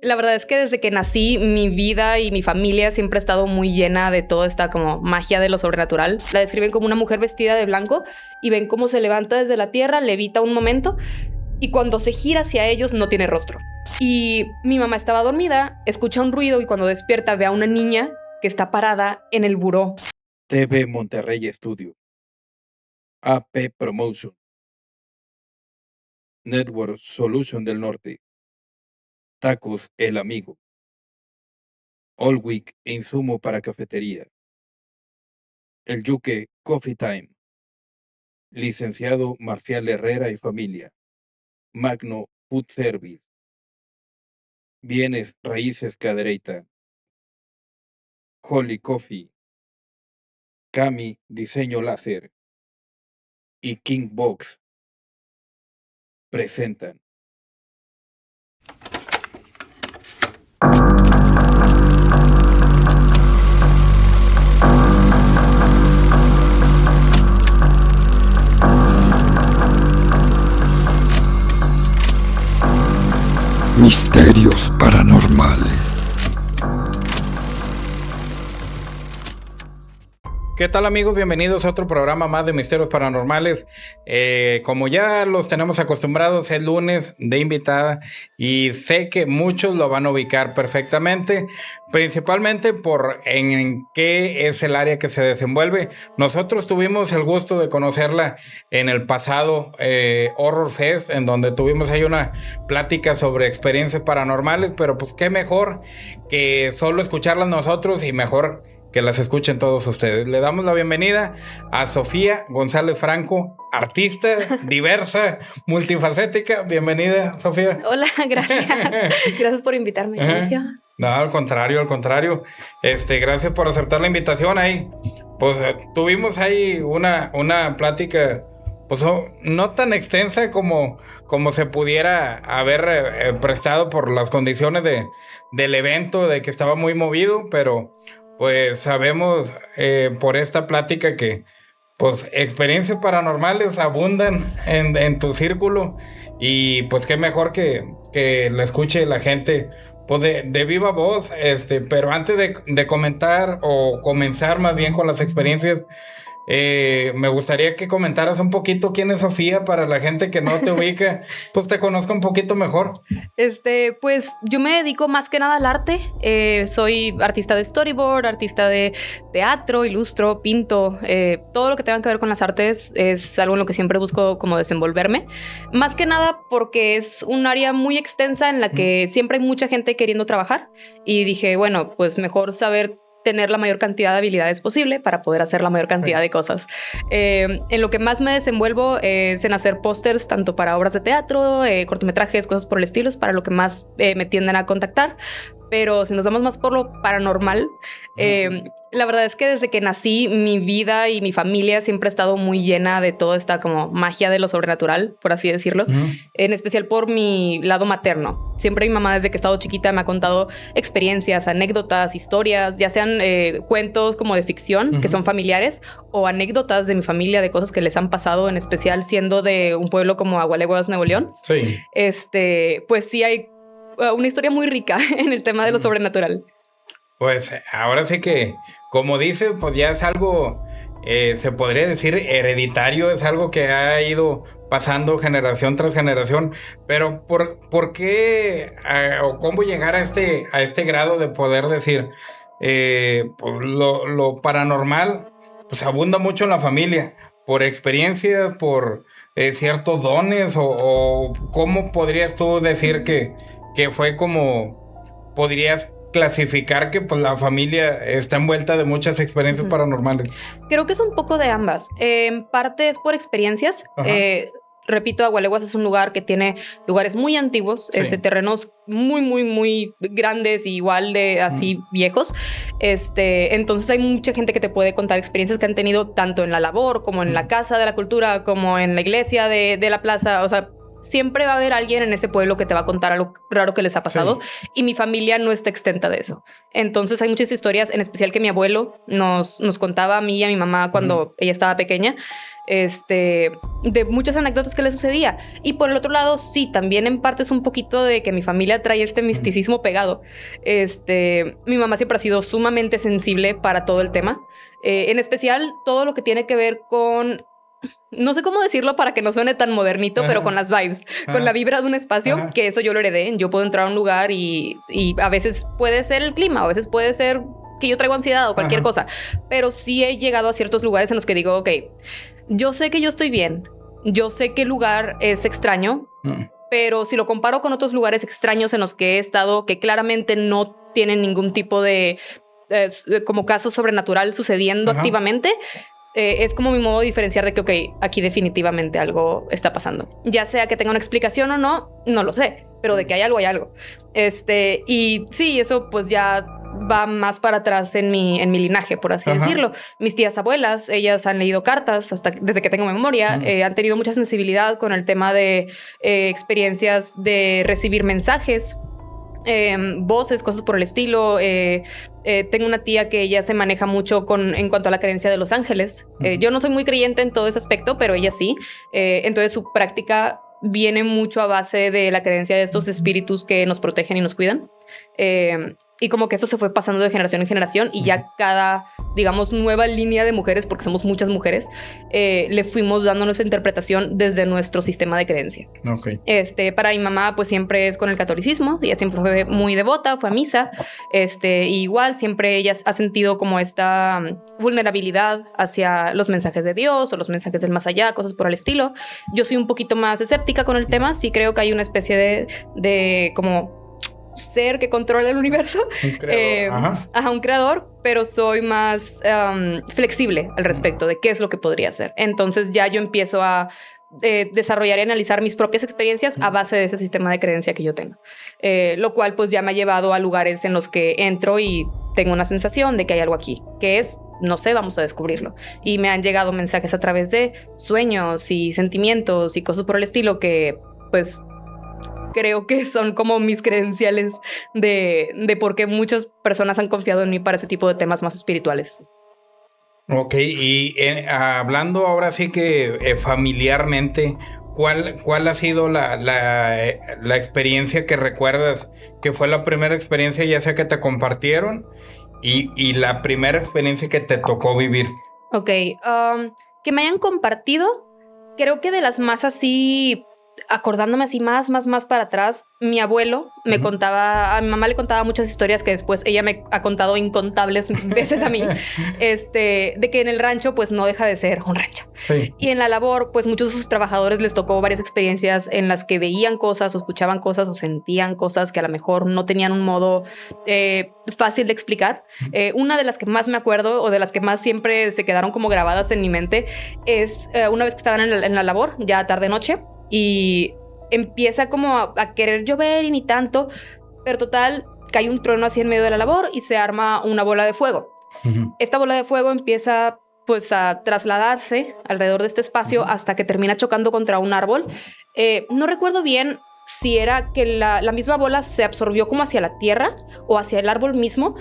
La verdad es que desde que nací, mi vida y mi familia siempre ha estado muy llena de toda esta como magia de lo sobrenatural. La describen como una mujer vestida de blanco y ven cómo se levanta desde la tierra, levita un momento y cuando se gira hacia ellos no tiene rostro. Y mi mamá estaba dormida, escucha un ruido y cuando despierta ve a una niña que está parada en el buró. TV Monterrey Studio, AP Promotion, Network Solution del Norte, Tacos El Amigo, All Week Insumo para Cafetería, El Yuque Coffee Time, Licenciado Marcial Herrera y Familia, Magno Food Service, Bienes Raíces Cadereyta, Holy Coffee, Cami Diseño Láser y King Box presentan Misterios Paranormales. ¿Qué tal, amigos? Bienvenidos a otro programa más de Misterios Paranormales. Como ya los tenemos acostumbrados, es lunes de invitada y sé que muchos lo van a ubicar perfectamente, principalmente por en qué es el área que se desenvuelve. Nosotros tuvimos el gusto de conocerla en el pasado Horror Fest, en donde tuvimos ahí una plática sobre experiencias paranormales, pero pues qué mejor que solo escucharlas nosotros y mejor que las escuchen todos ustedes. Le damos la bienvenida a Sofía González Franco, artista diversa, multifacética. Bienvenida, Sofía. Hola, gracias. Gracias por invitarme. ¿Qué emoción? No, al contrario. Gracias por aceptar la invitación ahí. Pues tuvimos ahí una plática, pues no tan extensa como se pudiera haber prestado por las condiciones del evento, de que estaba muy movido, pero pues sabemos por esta plática que pues experiencias paranormales abundan en tu círculo y pues qué mejor que la escuche la gente pues de viva voz. Pero antes de comentar o comenzar más bien con las experiencias, me gustaría que comentaras un poquito quién es Sofía para la gente que no te ubica, pues te conozca un poquito mejor. Pues yo me dedico más que nada al arte. Soy artista de storyboard, artista de teatro, ilustro, pinto. Todo lo que tenga que ver con las artes es algo en lo que siempre busco como desenvolverme. Más que nada porque es un área muy extensa en la que siempre hay mucha gente queriendo trabajar. Y dije, bueno, pues mejor saber tener la mayor cantidad de habilidades posible para poder hacer la mayor cantidad de cosas. En lo que más me desenvuelvo es en hacer pósters tanto para obras de teatro, cortometrajes, cosas por el estilo, es para lo que más me tienden a contactar. Pero si nos vamos más por lo paranormal, la verdad es que desde que nací, mi vida y mi familia siempre ha estado muy llena de toda esta como magia de lo sobrenatural, por así decirlo, en especial por mi lado materno. Siempre mi mamá, desde que he estado chiquita, me ha contado experiencias, anécdotas, historias, ya sean cuentos como de ficción, que son familiares, o anécdotas de mi familia, de cosas que les han pasado, en especial siendo de un pueblo como Agualeguas, Nuevo León. Sí. Pues sí hay una historia muy rica en el tema de lo sobrenatural. Pues ahora sí que, como dice, pues ya es algo, se podría decir hereditario, es algo que ha ido pasando generación tras generación. Pero ¿por qué o cómo llegar a este grado de poder decir, pues lo paranormal, pues abunda mucho en la familia, por experiencias, por ciertos dones, o cómo podrías tú decir que fue como podrías clasificar que pues la familia está envuelta de muchas experiencias paranormales? Creo que es un poco de ambas. En parte es por experiencias. Repito, Agualeguas es un lugar que tiene lugares muy antiguos, Sí. Terrenos muy, muy, muy grandes y igual de así viejos. Entonces hay mucha gente que te puede contar experiencias que han tenido tanto en la labor como en la Casa de la Cultura, como en la iglesia de la plaza. O sea, siempre va a haber alguien en ese pueblo que te va a contar algo raro que les ha pasado. Sí. Y mi familia no está exenta de eso. Entonces hay muchas historias, en especial que mi abuelo nos contaba a mí y a mi mamá cuando ella estaba pequeña, de muchas anécdotas que le sucedía. Y por el otro lado, sí, también en parte es un poquito de que mi familia trae este misticismo pegado. Mi mamá siempre ha sido sumamente sensible para todo el tema. En especial todo lo que tiene que ver con... No sé cómo decirlo para que no suene tan modernito, pero con las vibes, con la vibra de un espacio, que eso yo lo heredé. Yo puedo entrar a un lugar y a veces puede ser el clima, a veces puede ser que yo traigo ansiedad o cualquier cosa, pero sí he llegado a ciertos lugares en los que digo, ok, yo sé que yo estoy bien, yo sé que el lugar es extraño, pero si lo comparo con otros lugares extraños en los que he estado, que claramente no tienen ningún tipo de como caso sobrenatural sucediendo activamente, es como mi modo de diferenciar de que, ok, aquí definitivamente algo está pasando. Ya sea que tenga una explicación o no, no lo sé, pero de que hay algo, hay algo. Y sí, eso pues ya va más para atrás en mi linaje, por así decirlo. Mis tías abuelas, ellas han leído cartas desde que tengo memoria, han tenido mucha sensibilidad con el tema de experiencias de recibir mensajes, voces, cosas por el estilo. Tengo una tía que ella se maneja mucho en cuanto a la creencia de los ángeles. Yo no soy muy creyente en todo ese aspecto, pero ella sí. Entonces su práctica viene mucho a base de la creencia de estos espíritus que nos protegen y nos cuidan. Y como que eso se fue pasando de generación en generación y ya cada, digamos, nueva línea de mujeres, porque somos muchas mujeres, le fuimos dando nuestra interpretación desde nuestro sistema de creencia. Okay. Para mi mamá, pues siempre es con el catolicismo. Ella siempre fue muy devota, fue a misa. Igual siempre ella ha sentido como esta vulnerabilidad hacia los mensajes de Dios o los mensajes del más allá, cosas por el estilo. Yo soy un poquito más escéptica con el tema. Sí creo que hay una especie de como ser que controla el universo, un creador, pero soy más flexible al respecto de qué es lo que podría ser. Entonces ya yo empiezo a desarrollar y analizar mis propias experiencias a base de ese sistema de creencia que yo tengo, lo cual pues ya me ha llevado a lugares en los que entro y tengo una sensación de que hay algo aquí, que es, no sé, vamos a descubrirlo. Y me han llegado mensajes a través de sueños y sentimientos y cosas por el estilo que pues creo que son como mis credenciales de por qué muchas personas han confiado en mí para ese tipo de temas más espirituales. Ok, y hablando ahora sí que familiarmente, ¿cuál ha sido la experiencia que recuerdas que fue la primera experiencia, ya sea que te compartieron y la primera experiencia que te tocó vivir? Ok, que me hayan compartido, creo que de las más así... acordándome así más para atrás, mi abuelo me contaba, a mi mamá le contaba muchas historias que después ella me ha contado incontables veces a mí, de que en el rancho pues no deja de ser un rancho. Sí. Y en la labor pues muchos de sus trabajadores les tocó varias experiencias en las que veían cosas o escuchaban cosas o sentían cosas que a lo mejor no tenían un modo fácil de explicar. Una de las que más me acuerdo o de las que más siempre se quedaron como grabadas en mi mente es una vez que estaban en la labor, ya tarde noche, y empieza como a querer llover y ni tanto, pero total, cae un trueno así en medio de la labor y se arma una bola de fuego. Esta bola de fuego empieza pues a trasladarse alrededor de este espacio hasta que termina chocando contra un árbol. No recuerdo bien si era que la misma bola se absorbió como hacia la tierra o hacia el árbol mismo,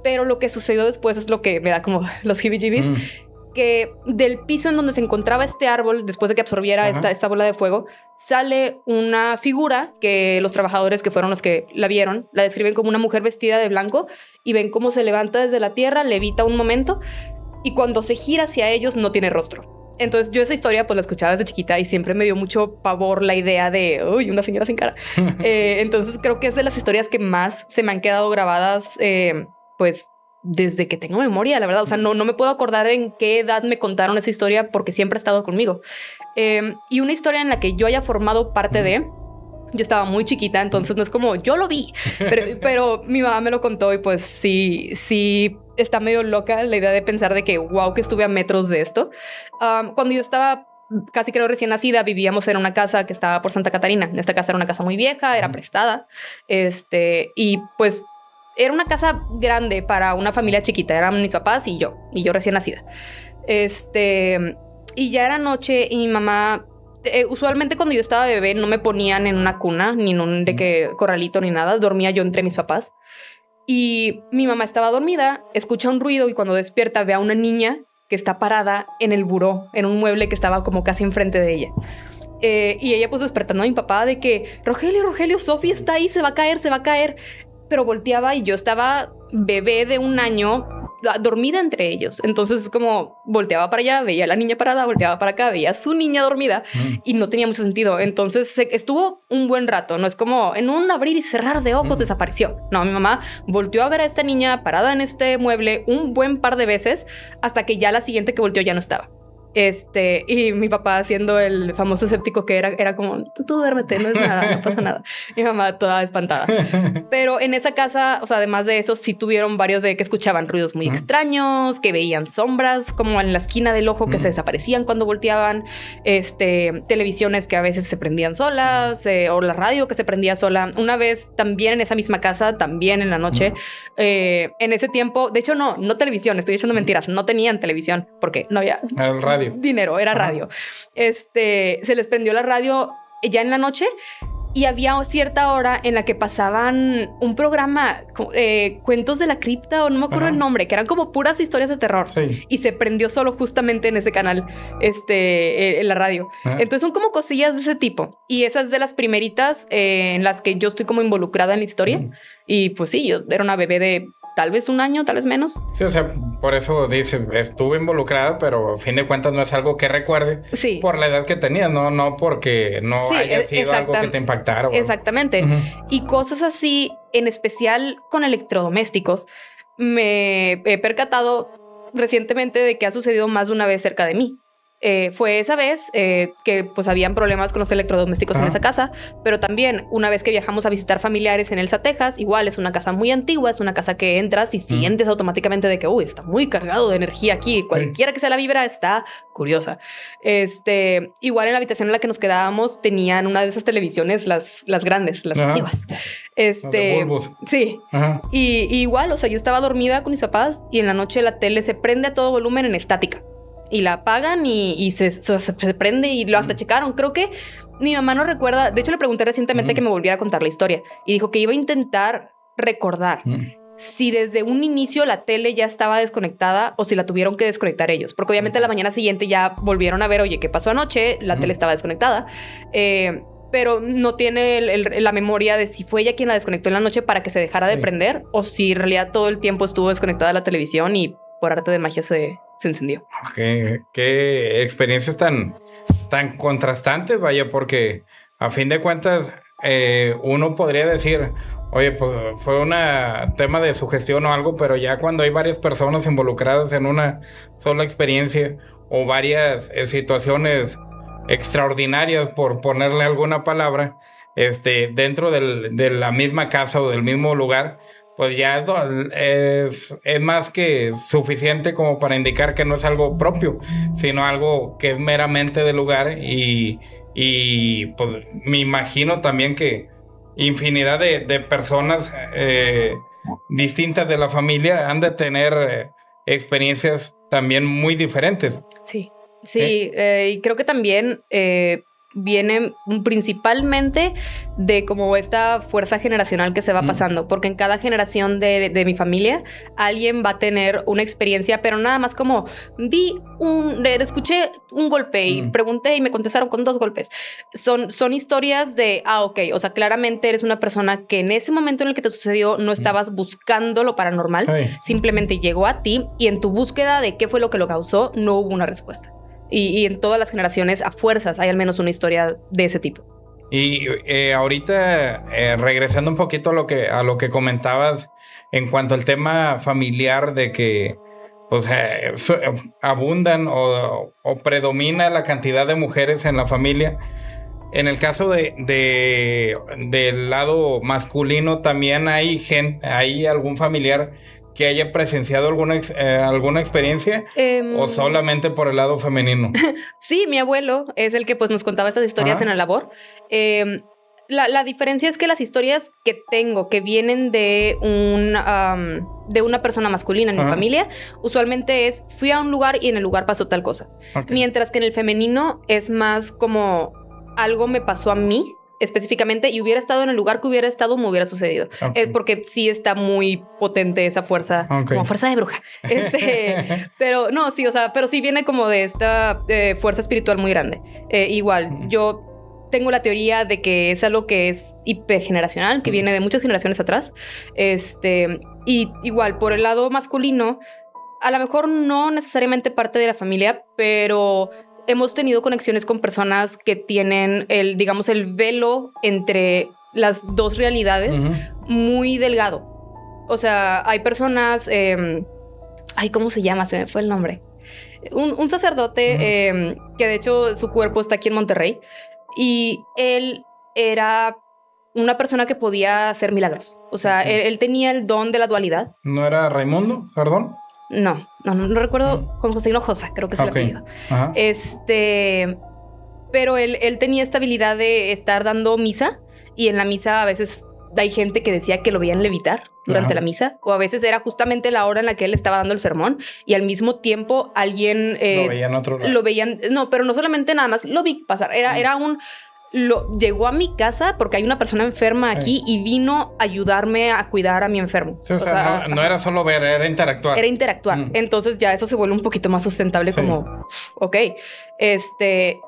pero lo que sucedió después es lo que me da como los heebie-jeebies. Que del piso en donde se encontraba este árbol, después de que absorbiera esta bola de fuego, sale una figura que los trabajadores que fueron los que la vieron, la describen como una mujer vestida de blanco y ven cómo se levanta desde la tierra, levita un momento y cuando se gira hacia ellos no tiene rostro. Entonces yo esa historia pues la escuchaba desde chiquita y siempre me dio mucho pavor la idea de uy, una señora sin cara. Entonces creo que es de las historias que más se me han quedado grabadas pues desde que tengo memoria, la verdad. O sea, no me puedo acordar en qué edad me contaron esa historia porque siempre ha estado conmigo. Y una historia en la que yo haya formado parte de... Yo estaba muy chiquita, entonces no es como yo lo vi, pero mi mamá me lo contó y pues sí está medio loca la idea de pensar de que wow, que estuve a metros de esto. Cuando yo estaba casi creo recién nacida, vivíamos en una casa que estaba por Santa Catarina. Esta casa era una casa muy vieja, era prestada, y pues era una casa grande para una familia chiquita. Eran mis papás y yo recién nacida. Y ya era noche y mi mamá Usualmente cuando yo estaba bebé no me ponían en una cuna, ni en un de que corralito, ni nada. Dormía yo entre mis papás. Y mi mamá estaba dormida, escucha un ruido y cuando despierta ve a una niña que está parada en el buró, en un mueble que estaba como casi enfrente de ella. Y ella pues despertando a mi papá de que Rogelio, Sofía está ahí, se va a caer. Pero volteaba y yo estaba bebé de 1 año, dormida entre ellos. Entonces como volteaba para allá, veía a la niña parada, volteaba para acá, veía a su niña dormida y no tenía mucho sentido. Entonces estuvo un buen rato. No es como en un abrir y cerrar de ojos desapareció. No, mi mamá volteó a ver a esta niña parada en este mueble un buen par de veces hasta que ya la siguiente que volteó ya no estaba. Y mi papá haciendo el famoso escéptico que era como, tú duérmete, no es nada, no pasa nada. Mi mamá toda espantada. Pero en esa casa, o sea, además de eso, sí tuvieron varios de que escuchaban ruidos muy extraños, que veían sombras como en la esquina del ojo que se desaparecían cuando volteaban, televisiones que a veces se prendían solas, o la radio que se prendía sola. Una vez también en esa misma casa, también en la noche, en ese tiempo, de hecho no televisión, estoy echando mentiras, no tenían televisión porque no había... El radio. Dinero, era radio. Se les prendió la radio ya en la noche y había cierta hora en la que pasaban un programa, Cuentos de la Cripta, o no me acuerdo el nombre, que eran como puras historias de terror. Sí. Y se prendió solo justamente en ese canal, en la radio. Entonces son como cosillas de ese tipo. Y esas de las primeritas en las que yo estoy como involucrada en la historia. Y pues sí, yo era una bebé de tal vez 1 año, tal vez menos. Sí, o sea, por eso dice, estuve involucrada, pero a fin de cuentas no es algo que recuerde por la edad que tenía, no porque no haya sido algo que te impactara. Exactamente. Y cosas así, en especial con electrodomésticos, me he percatado recientemente de que ha sucedido más de una vez cerca de mí. Fue esa vez que pues habían problemas con los electrodomésticos en esa casa, pero también una vez que viajamos a visitar familiares en Elsa, Texas, igual es una casa muy antigua, es una casa que entras y sientes automáticamente de que está muy cargado de energía aquí, cualquiera que sea la vibra está curiosa. Igual en la habitación en la que nos quedábamos tenían una de esas televisiones, las grandes, las antiguas. Sí. Y igual, o sea, yo estaba dormida con mis papás y en la noche la tele se prende a todo volumen en estática. Y la apagan y se prende y lo hasta checaron. Creo que mi mamá no recuerda. De hecho, le pregunté recientemente que me volviera a contar la historia y dijo que iba a intentar recordar si desde un inicio la tele ya estaba desconectada o si la tuvieron que desconectar ellos. Porque obviamente a la mañana siguiente ya volvieron a ver, oye, ¿qué pasó anoche? La tele estaba desconectada. Pero no tiene la memoria de si fue ella quien la desconectó en la noche para que se dejara de prender o si en realidad todo el tiempo estuvo desconectada la televisión y por arte de magia se encendió. Qué experiencias tan contrastantes, vaya, porque a fin de cuentas uno podría decir, oye, pues fue un tema de sugestión o algo, pero ya cuando hay varias personas involucradas en una sola experiencia o varias situaciones extraordinarias, por ponerle alguna palabra, dentro de la misma casa o del mismo lugar, pues ya es más que suficiente como para indicar que no es algo propio, sino algo que es meramente del lugar y pues me imagino también que infinidad de personas distintas de la familia han de tener experiencias también muy diferentes. Sí, y creo que también... viene principalmente de como esta fuerza generacional que se va pasando, porque en cada generación de mi familia alguien va a tener una experiencia, pero nada más como escuché un golpe y pregunté y me contestaron con 2 golpes. Son historias de, ok, o sea, claramente eres una persona que en ese momento en el que te sucedió no estabas buscando lo paranormal, simplemente llegó a ti y en tu búsqueda de qué fue lo que lo causó, no hubo una respuesta. Y en todas las generaciones, a fuerzas, hay al menos una historia de ese tipo. Y ahorita, regresando un poquito a lo que comentabas en cuanto al tema familiar, de que pues, abundan o predomina la cantidad de mujeres en la familia. En el caso del lado masculino, también hay algún familiar que haya presenciado alguna experiencia o solamente por el lado femenino. Sí, mi abuelo es el que pues nos contaba estas historias en la labor. la diferencia es que las historias que tengo que vienen de una persona masculina en mi familia, usualmente es fui a un lugar y en el lugar pasó tal cosa. Okay. Mientras que en el femenino es más como algo me pasó a mí específicamente y hubiera estado en el lugar que hubiera estado, me hubiera sucedido. Okay. Porque sí está muy potente esa fuerza, como fuerza de bruja. Pero no, sí, o sea, pero sí viene como de esta fuerza espiritual muy grande. Igual, yo tengo la teoría de que es algo que es hipergeneracional, que viene de muchas generaciones atrás. Y igual, por el lado masculino, a lo mejor no necesariamente parte de la familia, pero hemos tenido conexiones con personas que tienen el velo entre las dos realidades muy delgado. O sea, hay personas... ¿cómo se llama? Se me fue el nombre. Un sacerdote que de hecho su cuerpo está aquí en Monterrey y él era una persona que podía hacer milagros. O sea, él tenía el don de la dualidad. ¿No era Raimundo Jardón? No recuerdo, con José Hinojosa, creo que es el apellido. Ajá. Pero él tenía esta habilidad de estar dando misa y en la misa a veces hay gente que decía que lo veían levitar durante la misa, o a veces era justamente la hora en la que él estaba dando el sermón y al mismo tiempo alguien lo veía en otro lado. Lo veían, no, pero no solamente nada más, lo vi pasar, llegó a mi casa porque hay una persona enferma aquí y vino a ayudarme a cuidar a mi enfermo. Sí, o sea, no era solo ver, era interactuar. Era interactuar. Entonces ya eso se vuelve un poquito más sustentable, como, ok.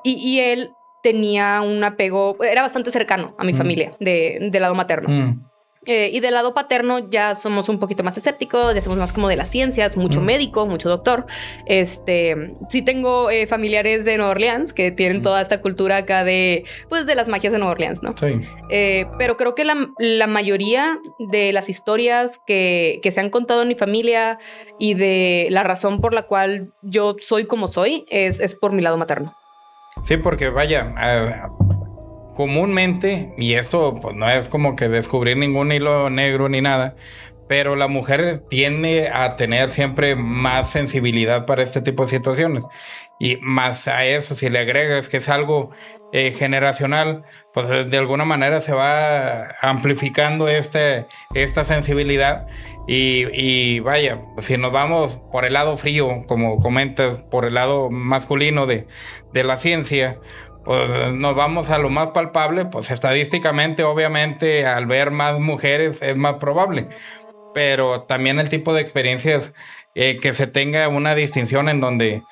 Y él tenía un apego, era bastante cercano a mi familia, del lado materno. Y del lado paterno ya somos un poquito más escépticos, ya somos más como de las ciencias, mucho médico, mucho doctor. Sí tengo familiares de Nueva Orleans que tienen toda esta cultura acá de las magias de Nueva Orleans, ¿no? Sí. Pero creo que la mayoría de las historias que se han contado en mi familia y de la razón por la cual yo soy como soy es por mi lado materno. Sí, porque vaya... comúnmente, y esto pues no es como que descubrir ningún hilo negro ni nada, pero la mujer tiende a tener siempre más sensibilidad para este tipo de situaciones. Y más a eso, si le agregas que es algo generacional, pues de alguna manera se va amplificando esta sensibilidad. Y vaya, si nos vamos por el lado frío, como comentas, por el lado masculino de la ciencia, pues nos vamos a lo más palpable, pues estadísticamente, obviamente, al ver más mujeres es más probable. Pero también el tipo de experiencias que se tenga una distinción en donde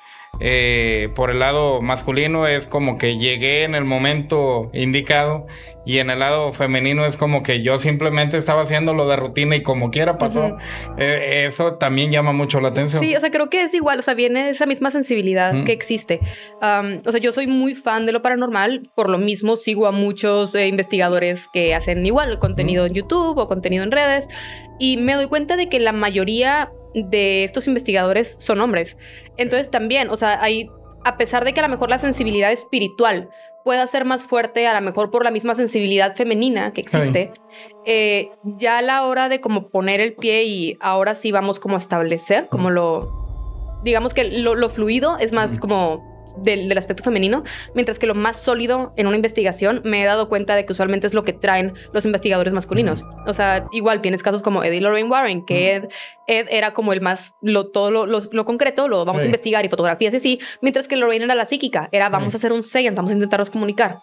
por el lado masculino es como que llegué en el momento indicado y en el lado femenino es como que yo simplemente estaba haciendo lo de rutina y como quiera pasó. Eso también llama mucho la atención. Sí, o sea, creo que es igual, o sea, viene esa misma sensibilidad que existe. O sea, yo soy muy fan de lo paranormal, por lo mismo sigo a muchos investigadores que hacen igual contenido en YouTube o contenido en redes y me doy cuenta de que la mayoría de estos investigadores son hombres. Entonces también, o sea, a pesar de que a lo mejor la sensibilidad espiritual pueda ser más fuerte, a lo mejor por la misma sensibilidad femenina que existe, ya a la hora de como poner el pie y ahora sí vamos como a establecer como digamos que lo fluido es más como del aspecto femenino, mientras que lo más sólido en una investigación me he dado cuenta de que usualmente es lo que traen los investigadores masculinos. O sea, igual tienes casos como Ed y Lorraine Warren, que Ed era como el más, todo lo concreto, lo vamos a investigar y fotografías y así, mientras que Lorraine era la psíquica, era vamos a hacer un science, vamos a intentarnos comunicar.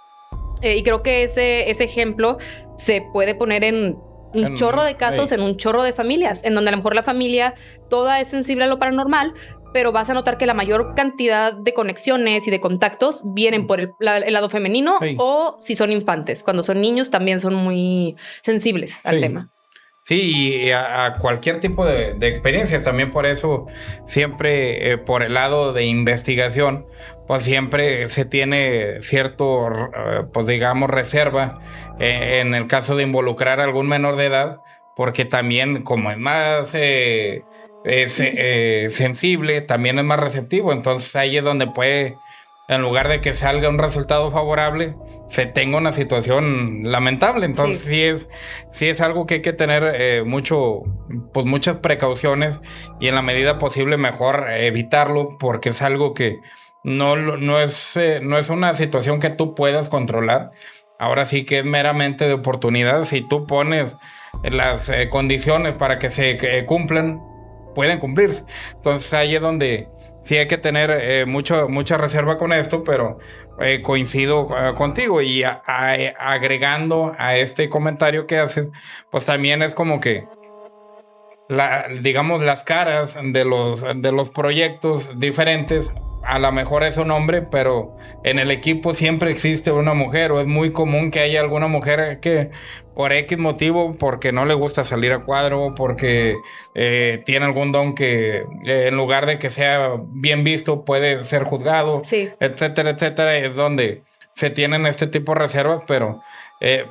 Y creo que ese ejemplo se puede poner en un chorro de casos, en un chorro de familias, en donde a lo mejor la familia toda es sensible a lo paranormal, pero vas a notar que la mayor cantidad de conexiones y de contactos vienen por el lado femenino o si son infantes. Cuando son niños también son muy sensibles al tema. Sí, y a cualquier tipo de experiencias. También por eso siempre por el lado de investigación, pues siempre se tiene cierto, pues digamos, reserva en el caso de involucrar a algún menor de edad, porque también como es más... sensible, también es más receptivo, entonces ahí es donde puede, en lugar de que salga un resultado favorable, se tenga una situación lamentable. Entonces sí es algo que hay que tener muchas precauciones y en la medida posible mejor evitarlo, porque es algo que no es una situación que tú puedas controlar. ahora sí que es meramente de oportunidad. Si tú pones las condiciones para que se cumplan, pueden cumplirse. Entonces ahí es donde sí hay que tener mucha reserva con esto, pero coincido contigo. Y agregando a este comentario que haces, pues también es como que digamos, las caras de los proyectos diferentes. A lo mejor es un hombre, pero en el equipo siempre existe una mujer, o es muy común que haya alguna mujer que por X motivo, porque no le gusta salir a cuadro, porque tiene algún don que en lugar de que sea bien visto puede ser juzgado, Sí. etcétera, etcétera, es donde se tienen este tipo de reservas. Pero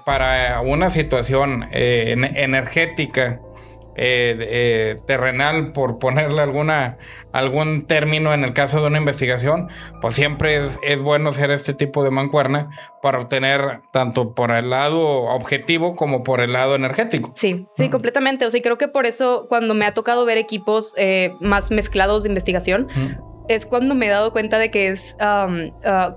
para una situación energética, terrenal, por ponerle algún término en el caso de una investigación, pues siempre es bueno ser este tipo de mancuerna para obtener tanto por el lado objetivo como por el lado energético. Sí, completamente. O sea, creo que por eso cuando me ha tocado ver equipos más mezclados de investigación, es cuando me he dado cuenta de que es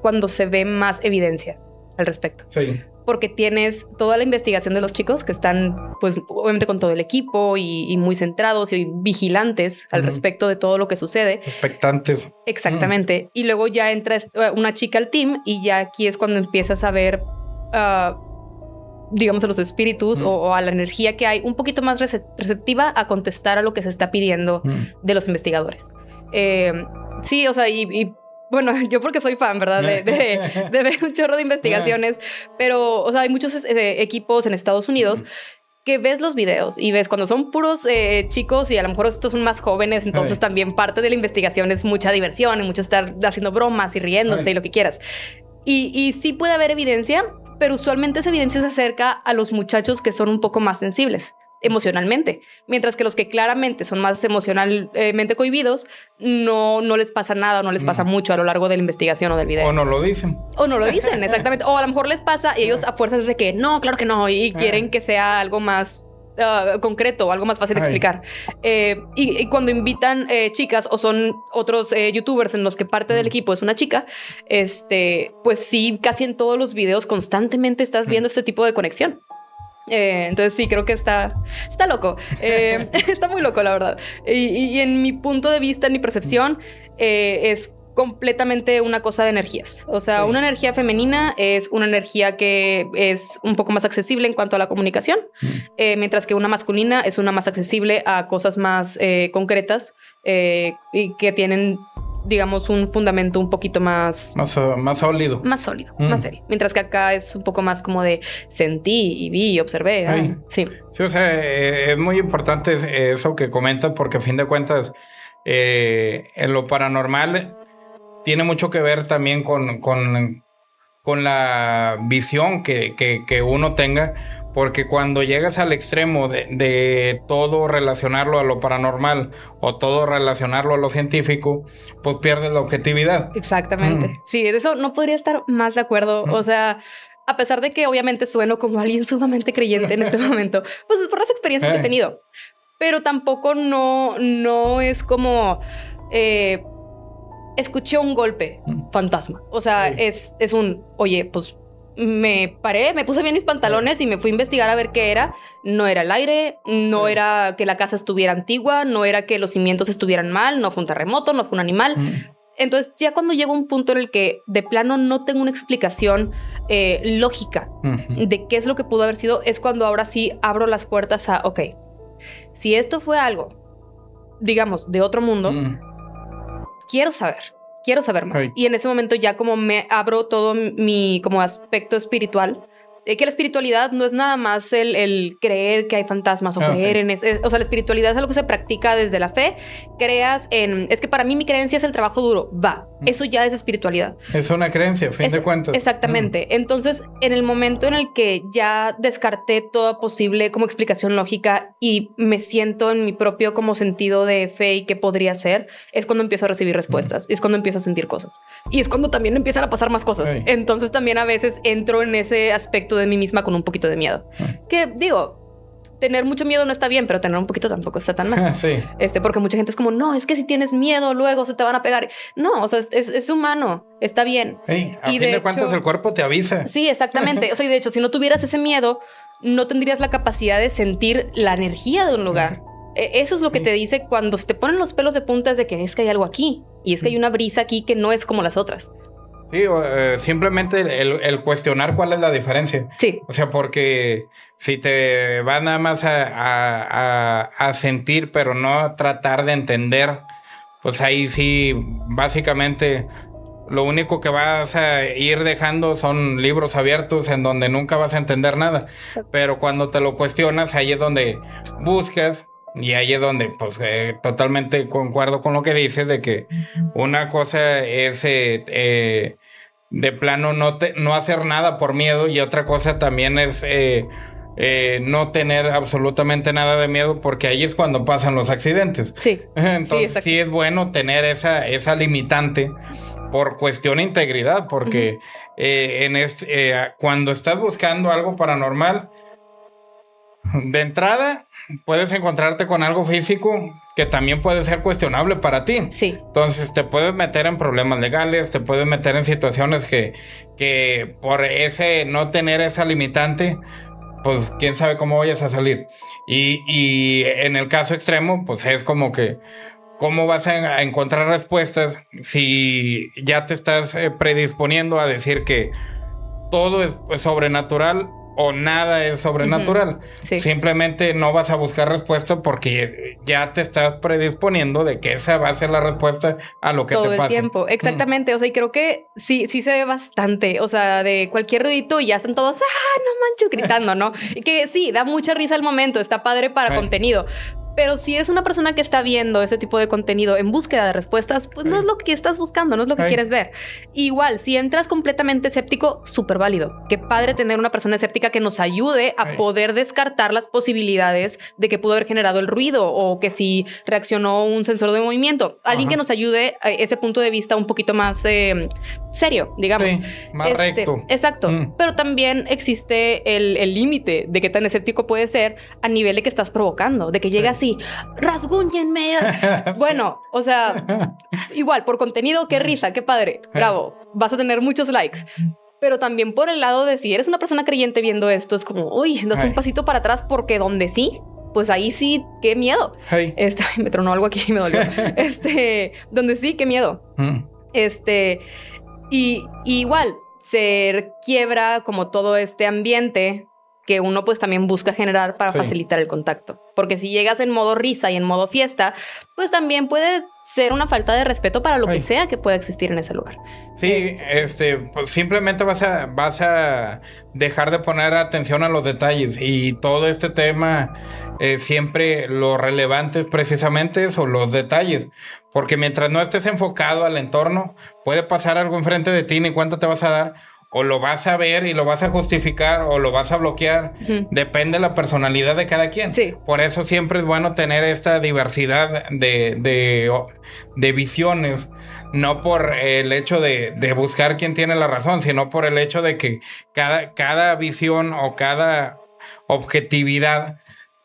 cuando se ve más evidencia al respecto. Sí. Porque tienes toda la investigación de los chicos que están, pues, obviamente con todo el equipo y muy centrados y vigilantes al respecto de todo lo que sucede. Expectantes. Exactamente. Y luego ya entra una chica al team y ya aquí es cuando empiezas a ver, digamos, a los espíritus o a la energía que hay un poquito más receptiva a contestar a lo que se está pidiendo de los investigadores. Sí, o sea, y bueno, yo porque soy fan, ¿verdad? De ver un chorro de investigaciones, pero, o sea, hay muchos equipos en Estados Unidos que ves los videos y ves cuando son puros chicos y a lo mejor estos son más jóvenes, entonces también parte de la investigación es mucha diversión y mucho estar haciendo bromas y riéndose y lo que quieras. Y sí puede haber evidencia, pero usualmente esa evidencia se acerca a los muchachos que son un poco más sensibles emocionalmente, mientras que los que claramente son más emocionalmente cohibidos no les pasa nada, no les pasa mucho a lo largo de la investigación o del video. O no lo dicen. O no lo dicen, exactamente. O a lo mejor les pasa y ellos a fuerzas de que no, claro que no, y quieren que sea algo más concreto, algo más fácil de explicar. Y cuando invitan chicas o son otros youtubers en los que parte del equipo es una chica, pues sí, casi en todos los videos constantemente estás viendo este tipo de conexión. Entonces sí, creo que está loco. Está muy loco, la verdad. Y en mi punto de vista, en mi percepción, es completamente una cosa de energías. O sea, una energía femenina es una energía que es un poco más accesible en cuanto a la comunicación, mientras que una masculina es una más accesible a cosas más concretas y que tienen, digamos, un fundamento un poquito más sólido. Más sólido, más serio. Mientras que acá es un poco más como de sentí y vi y observé. Sí. Sí, o sea, es muy importante eso que comentas, porque a fin de cuentas, en lo paranormal tiene mucho que ver también con la visión que uno tenga, porque cuando llegas al extremo de todo relacionarlo a lo paranormal o todo relacionarlo a lo científico, pues pierdes la objetividad. Exactamente. Sí, de eso no podría estar más de acuerdo. O sea, a pesar de que obviamente sueno como alguien sumamente creyente en este momento, pues es por las experiencias que he tenido. Pero tampoco no es como escuché un golpe fantasma. O sea, es un, oye, pues me paré, me puse bien mis pantalones y me fui a investigar a ver qué era. No era el aire, no era que la casa estuviera antigua, no era que los cimientos estuvieran mal, no fue un terremoto, no fue un animal. Entonces, ya cuando llega un punto en el que de plano no tengo una explicación lógica de qué es lo que pudo haber sido, es cuando ahora sí abro las puertas a, ok, si esto fue algo, digamos, de otro mundo, quiero saber más. Y en ese momento ya como me abro todo mi como aspecto espiritual, que la espiritualidad no es nada más el creer que hay fantasmas o creer en eso. O sea, la espiritualidad es algo que se practica desde la fe. Creas en... Es que para mí mi creencia es el trabajo duro. Va. Eso ya es espiritualidad. Es una creencia, a fin de cuentas. Exactamente. Entonces, en el momento en el que ya descarté toda posible como explicación lógica y me siento en mi propio como sentido de fe y qué podría ser, es cuando empiezo a recibir respuestas. Es cuando empiezo a sentir cosas. Y es cuando también empiezan a pasar más cosas. Entonces también a veces entro en ese aspecto de mí misma con un poquito de miedo. Que digo, tener mucho miedo no está bien, pero tener un poquito tampoco está tan mal. Sí. Porque mucha gente es como, no, es que si tienes miedo, luego se te van a pegar. No, o sea, es humano, está bien. Hey, a Y fin de de cuentas hecho- el cuerpo te avisa. Sí, exactamente. O sea, y de hecho, si no tuvieras ese miedo, no tendrías la capacidad de sentir la energía de un lugar. Eso es lo que te dice cuando se te ponen los pelos de punta, es de que es que hay algo aquí. Y es que hay una brisa aquí que no es como las otras. Sí, simplemente el cuestionar cuál es la diferencia. Sí. O sea, porque si te vas nada más a sentir, pero no a tratar de entender, pues ahí sí, básicamente lo único que vas a ir dejando son libros abiertos en donde nunca vas a entender nada. Exacto. Pero cuando te lo cuestionas, ahí es donde buscas. Y ahí es donde, pues, totalmente concuerdo con lo que dices de que una cosa es de plano no hacer nada por miedo y otra cosa también es no tener absolutamente nada de miedo porque ahí es cuando pasan los accidentes. Sí. Entonces exacto. sí es bueno tener esa limitante por cuestión de integridad porque cuando estás buscando algo paranormal, de entrada, puedes encontrarte con algo físico que también puede ser cuestionable para ti. Sí. Entonces te puedes meter en problemas legales, te puedes meter en situaciones que por ese no tener esa limitante, pues quién sabe cómo vayas a salir. Y en el caso extremo, pues es como que ¿cómo vas a encontrar respuestas si ya te estás predisponiendo a decir que todo es sobrenatural o nada es sobrenatural? Sí. Simplemente no vas a buscar respuesta porque ya te estás predisponiendo de que esa va a ser la respuesta a lo que Todo te el pasa. tiempo, exactamente. O sea, y creo que sí se ve bastante. O sea, de cualquier ruidito y ya están todos, no manches, gritando, ¿no? Y que sí, da mucha risa al momento, está padre para contenido. Pero si eres una persona que está viendo ese tipo de contenido en búsqueda de respuestas, pues no es lo que estás buscando, no es lo que quieres ver. Igual, si entras completamente escéptico, súper válido. Qué padre tener una persona escéptica que nos ayude a poder descartar las posibilidades de que pudo haber generado el ruido o que si reaccionó un sensor de movimiento. Alguien que nos ayude a ese punto de vista un poquito más serio, digamos. Sí, más recto. Exacto. Pero también existe el límite de qué tan escéptico puede ser a nivel de que estás provocando, de que llega así, rasguñenme. Bueno, o sea, igual, por contenido, qué risa, qué padre, bravo, vas a tener muchos likes. Pero también por el lado de si eres una persona creyente viendo esto, es como, uy, das un pasito para atrás porque donde sí, pues ahí sí, qué miedo. Me tronó algo aquí y me dolió. Donde sí, qué miedo. Y igual, se quiebra como todo este ambiente que uno pues también busca generar para facilitar el contacto. Porque si llegas en modo risa y en modo fiesta, pues también puede ser una falta de respeto para lo que sea que pueda existir en ese lugar. Sí, pues simplemente vas a dejar de poner atención a los detalles y todo este tema siempre lo relevante es precisamente eso, los detalles, porque mientras no estés enfocado al entorno, puede pasar algo enfrente de ti, ni cuenta te vas a dar, o lo vas a ver y lo vas a justificar o lo vas a bloquear. Depende de la personalidad de cada quien. Sí. Por eso siempre es bueno tener esta diversidad de visiones, no por el hecho de buscar quién tiene la razón, sino por el hecho de que cada visión o cada objetividad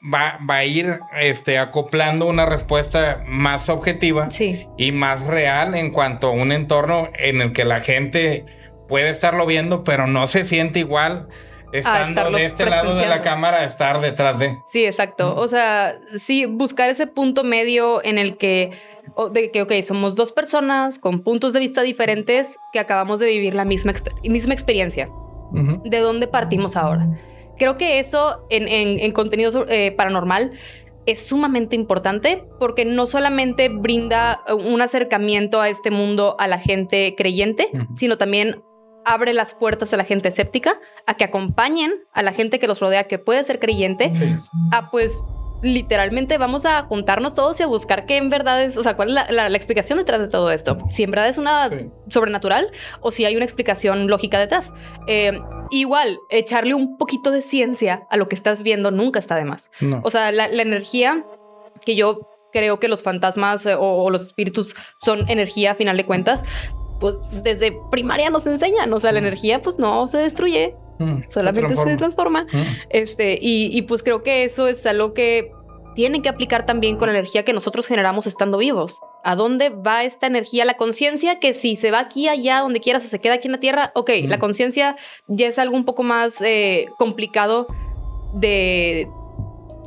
va a ir acoplando una respuesta más objetiva y más real en cuanto a un entorno en el que la gente puede estarlo viendo, pero no se siente igual estando de este lado de la cámara a estar detrás de. Sí, exacto. O sea, sí, buscar ese punto medio en el que, ok, somos dos personas con puntos de vista diferentes que acabamos de vivir la misma experiencia. ¿De dónde partimos ahora? Creo que eso en contenido paranormal es sumamente importante porque no solamente brinda un acercamiento a este mundo a la gente creyente, sino también abre las puertas a la gente escéptica, a que acompañen a la gente que los rodea, que puede ser creyente, a pues literalmente vamos a juntarnos todos y a buscar qué en verdad es, o sea, cuál es la explicación detrás de todo esto. Si en verdad es una sobrenatural o si hay una explicación lógica detrás. Igual, echarle un poquito de ciencia a lo que estás viendo nunca está de más. No. O sea, la energía que yo creo que los fantasmas o los espíritus son energía a final de cuentas, pues, desde primaria nos enseñan. O sea, la energía pues no se destruye, solamente se transforma. Y pues creo que eso es algo que tienen que aplicar también con la energía que nosotros generamos estando vivos. ¿A dónde va esta energía? La conciencia, que si se va aquí, allá, donde quieras, o se queda aquí en la Tierra, ok, la conciencia ya es algo un poco más complicado de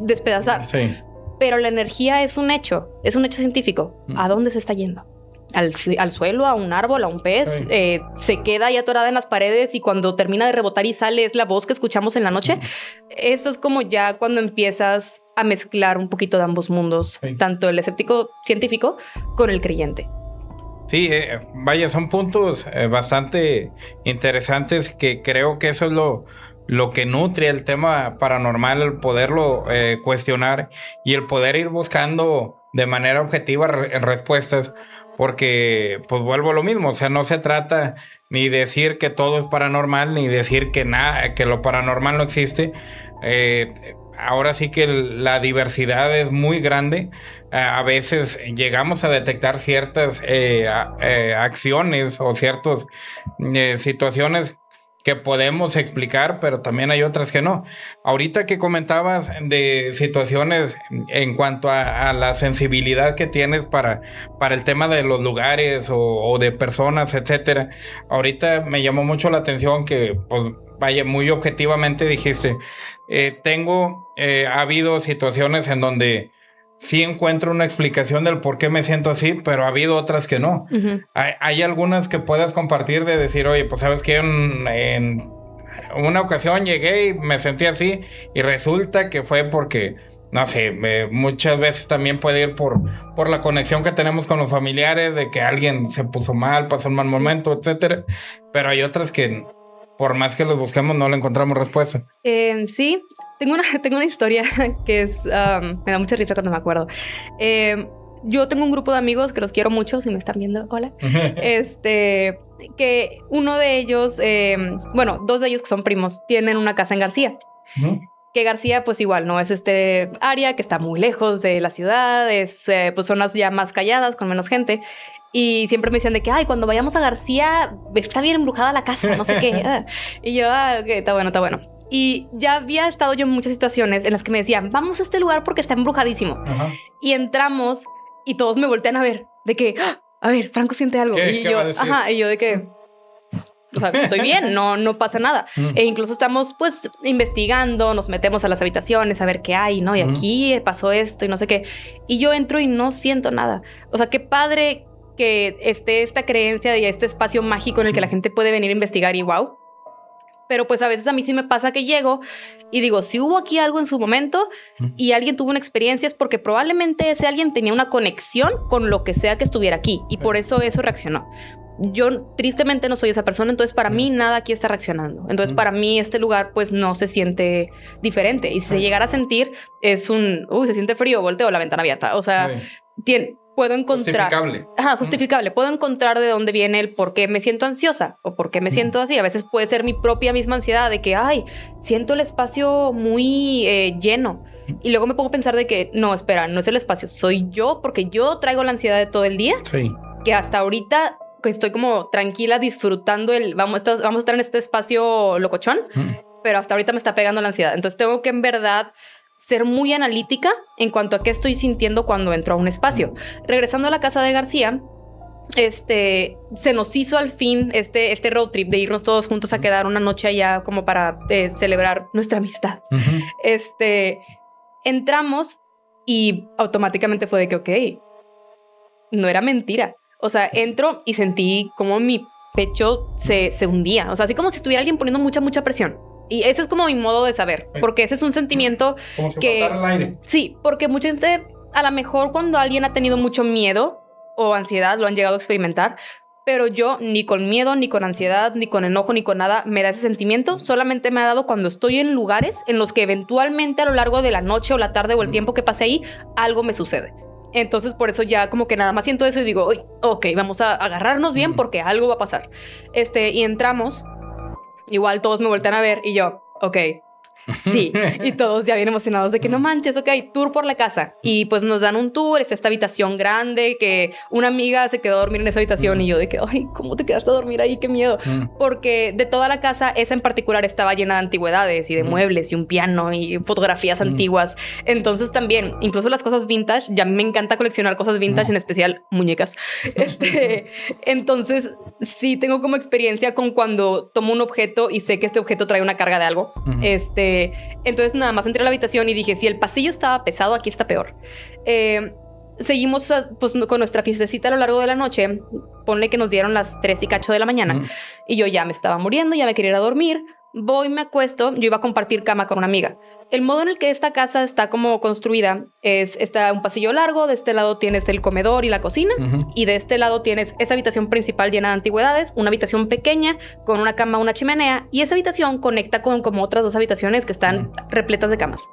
despedazar. Sí. Pero la energía es un hecho científico. ¿A dónde se está yendo? Al suelo, a un árbol, a un pez, se queda ahí atorada en las paredes y cuando termina de rebotar y sale es la voz que escuchamos en la noche. Esto es como ya cuando empiezas a mezclar un poquito de ambos mundos, tanto el escéptico científico con el creyente. Sí, vaya, son puntos bastante interesantes que creo que eso es lo que nutre el tema paranormal, el poderlo cuestionar y el poder ir buscando de manera objetiva respuestas, porque pues vuelvo a lo mismo, o sea, no se trata ni decir que todo es paranormal, ni decir que nada, que lo paranormal no existe. Ahora sí que la diversidad es muy grande. A veces llegamos a detectar ciertas acciones o ciertas situaciones que podemos explicar, pero también hay otras que no. Ahorita que comentabas de situaciones en cuanto a la sensibilidad que tienes para el tema de los lugares o de personas, etcétera. Ahorita me llamó mucho la atención que, pues, vaya, muy objetivamente dijiste, ha habido situaciones en donde sí encuentro una explicación del por qué me siento así, pero ha habido otras que no. Hay algunas que puedas compartir de decir, oye, pues sabes que en una ocasión llegué y me sentí así y resulta que fue porque, no sé, muchas veces también puede ir por la conexión que tenemos con los familiares, de que alguien se puso mal, pasó un mal momento, etcétera. Pero hay otras que por más que los busquemos no le encontramos respuesta. Sí, tengo una historia que es me da mucha risa cuando me acuerdo. Yo tengo un grupo de amigos que los quiero mucho, si me están viendo, hola. Que uno de ellos, dos de ellos que son primos, tienen una casa en García. Que García, pues igual, no es área que está muy lejos de la ciudad, pues zonas ya más calladas, con menos gente. Y siempre me decían de que, ay, cuando vayamos a García, está bien embrujada la casa, no sé qué. Y yo, ok, está bueno. Y ya había estado yo en muchas situaciones en las que me decían, vamos a este lugar porque está embrujadísimo. Y entramos y todos me voltean a ver, de que, a ver, Franco siente algo. Y yo, y yo de que, o sea, estoy bien, no pasa nada. E incluso estamos pues investigando, nos metemos a las habitaciones a ver qué hay, ¿no? Y aquí pasó esto y no sé qué. Y yo entro y no siento nada. O sea, qué padre que esté esta creencia de este espacio mágico en el que la gente puede venir a investigar y wow. Pero pues a veces a mí sí me pasa que llego y digo, si hubo aquí algo en su momento y alguien tuvo una experiencia es porque probablemente ese alguien tenía una conexión con lo que sea que estuviera aquí y por eso reaccionó. Yo tristemente no soy esa persona, entonces para mí nada aquí está reaccionando. Entonces para mí este lugar pues no se siente diferente. Y si se llegara a sentir es se siente frío, volteo la ventana abierta. O sea, puedo encontrar... Justificable. Puedo encontrar de dónde viene el por qué me siento ansiosa o por qué me siento así. A veces puede ser mi propia misma ansiedad de que, ay, siento el espacio muy lleno. Y luego me pongo a pensar de que, no, espera, no es el espacio, soy yo porque yo traigo la ansiedad de todo el día. Sí. Que hasta ahorita... que estoy como tranquila disfrutando vamos a estar en este espacio locochón, pero hasta ahorita me está pegando la ansiedad. Entonces tengo que en verdad ser muy analítica en cuanto a qué estoy sintiendo cuando entro a un espacio. Regresando a la casa de García, se nos hizo al fin este road trip de irnos todos juntos a quedar una noche allá como para celebrar nuestra amistad. Entramos y automáticamente fue de que, ok, no era mentira. O sea, entro y sentí como mi pecho se hundía. O sea, así como si estuviera alguien poniendo mucha presión. Y ese es como mi modo de saber. Porque ese es un sentimiento como si que... faltara el aire. Sí, porque mucha gente, a lo mejor cuando alguien ha tenido mucho miedo o ansiedad, lo han llegado a experimentar. Pero yo ni con miedo, ni con ansiedad, ni con enojo, ni con nada me da ese sentimiento. Solamente me ha dado cuando estoy en lugares en los que eventualmente a lo largo de la noche o la tarde o el tiempo que pase ahí, algo me sucede. Entonces por eso ya como que nada más siento eso y digo, ok, vamos a agarrarnos bien porque algo va a pasar. Y entramos, igual todos me voltean a ver y yo, ok, Sí, y todos ya bien emocionados de que no manches, ok, tour por la casa. Y pues nos dan un tour, es esta habitación grande que una amiga se quedó a dormir en esa habitación y yo de que, ay, ¿cómo te quedaste a dormir ahí? Qué miedo. Porque de toda la casa, esa en particular estaba llena de antigüedades y de muebles y un piano y fotografías antiguas. Entonces también, incluso las cosas vintage, ya me encanta coleccionar cosas vintage, en especial muñecas. Entonces sí tengo como experiencia con cuando tomo un objeto y sé que este objeto trae una carga de algo. Entonces nada más entré a la habitación y dije, si el pasillo estaba pesado, aquí está peor. Seguimos pues, con nuestra fiestecita a lo largo de la noche. Ponle que nos dieron las 3 y cacho de la mañana. Y yo ya me estaba muriendo, ya me quería ir a dormir. Voy, me acuesto. Yo iba a compartir cama con una amiga. El modo en el que esta casa está como construida está un pasillo largo. De este lado tienes el comedor y la cocina. Y de este lado tienes esa habitación principal llena de antigüedades, una habitación pequeña con una cama, una chimenea. Y esa habitación conecta con como otras 2 habitaciones que están repletas de camas.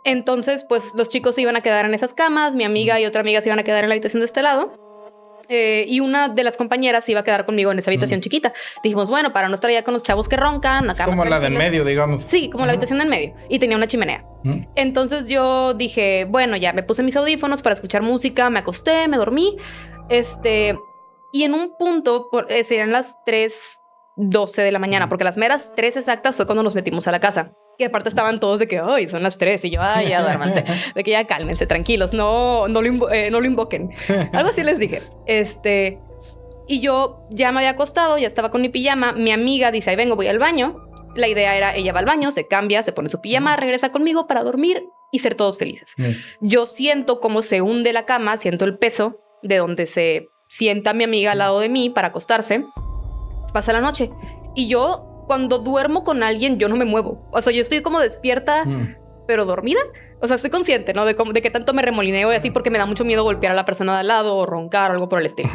Entonces, pues los chicos se iban a quedar en esas camas. Mi amiga y otra amiga se iban a quedar en la habitación de este lado. Y una de las compañeras se iba a quedar conmigo en esa habitación chiquita. Dijimos, bueno, para no estar ya con los chavos que roncan, acá como la del medio, digamos. Sí, como la habitación del medio. Y tenía una chimenea. Entonces yo dije, bueno, ya me puse mis audífonos para escuchar música, me acosté, me dormí. Y en un punto, serían las 3:12 de la mañana, porque las meras 3 exactas fue cuando nos metimos a la casa. Que aparte estaban todos de que, ay, son las 3. Y yo, ay, ya duérmanse. De que ya cálmense, tranquilos. No lo invoquen. Algo así les dije. Y yo ya me había acostado, ya estaba con mi pijama. Mi amiga dice, ahí vengo, voy al baño. La idea era, ella va al baño, se cambia, se pone su pijama, regresa conmigo para dormir y ser todos felices. Yo siento cómo se hunde la cama, siento el peso de donde se sienta mi amiga al lado de mí para acostarse. Pasa la noche. Y yo... Cuando duermo con alguien, yo no me muevo. O sea, yo estoy como despierta, pero dormida. O sea, estoy consciente, ¿no? De qué tanto me remolineo y así, porque me da mucho miedo golpear a la persona de al lado o roncar o algo por el estilo.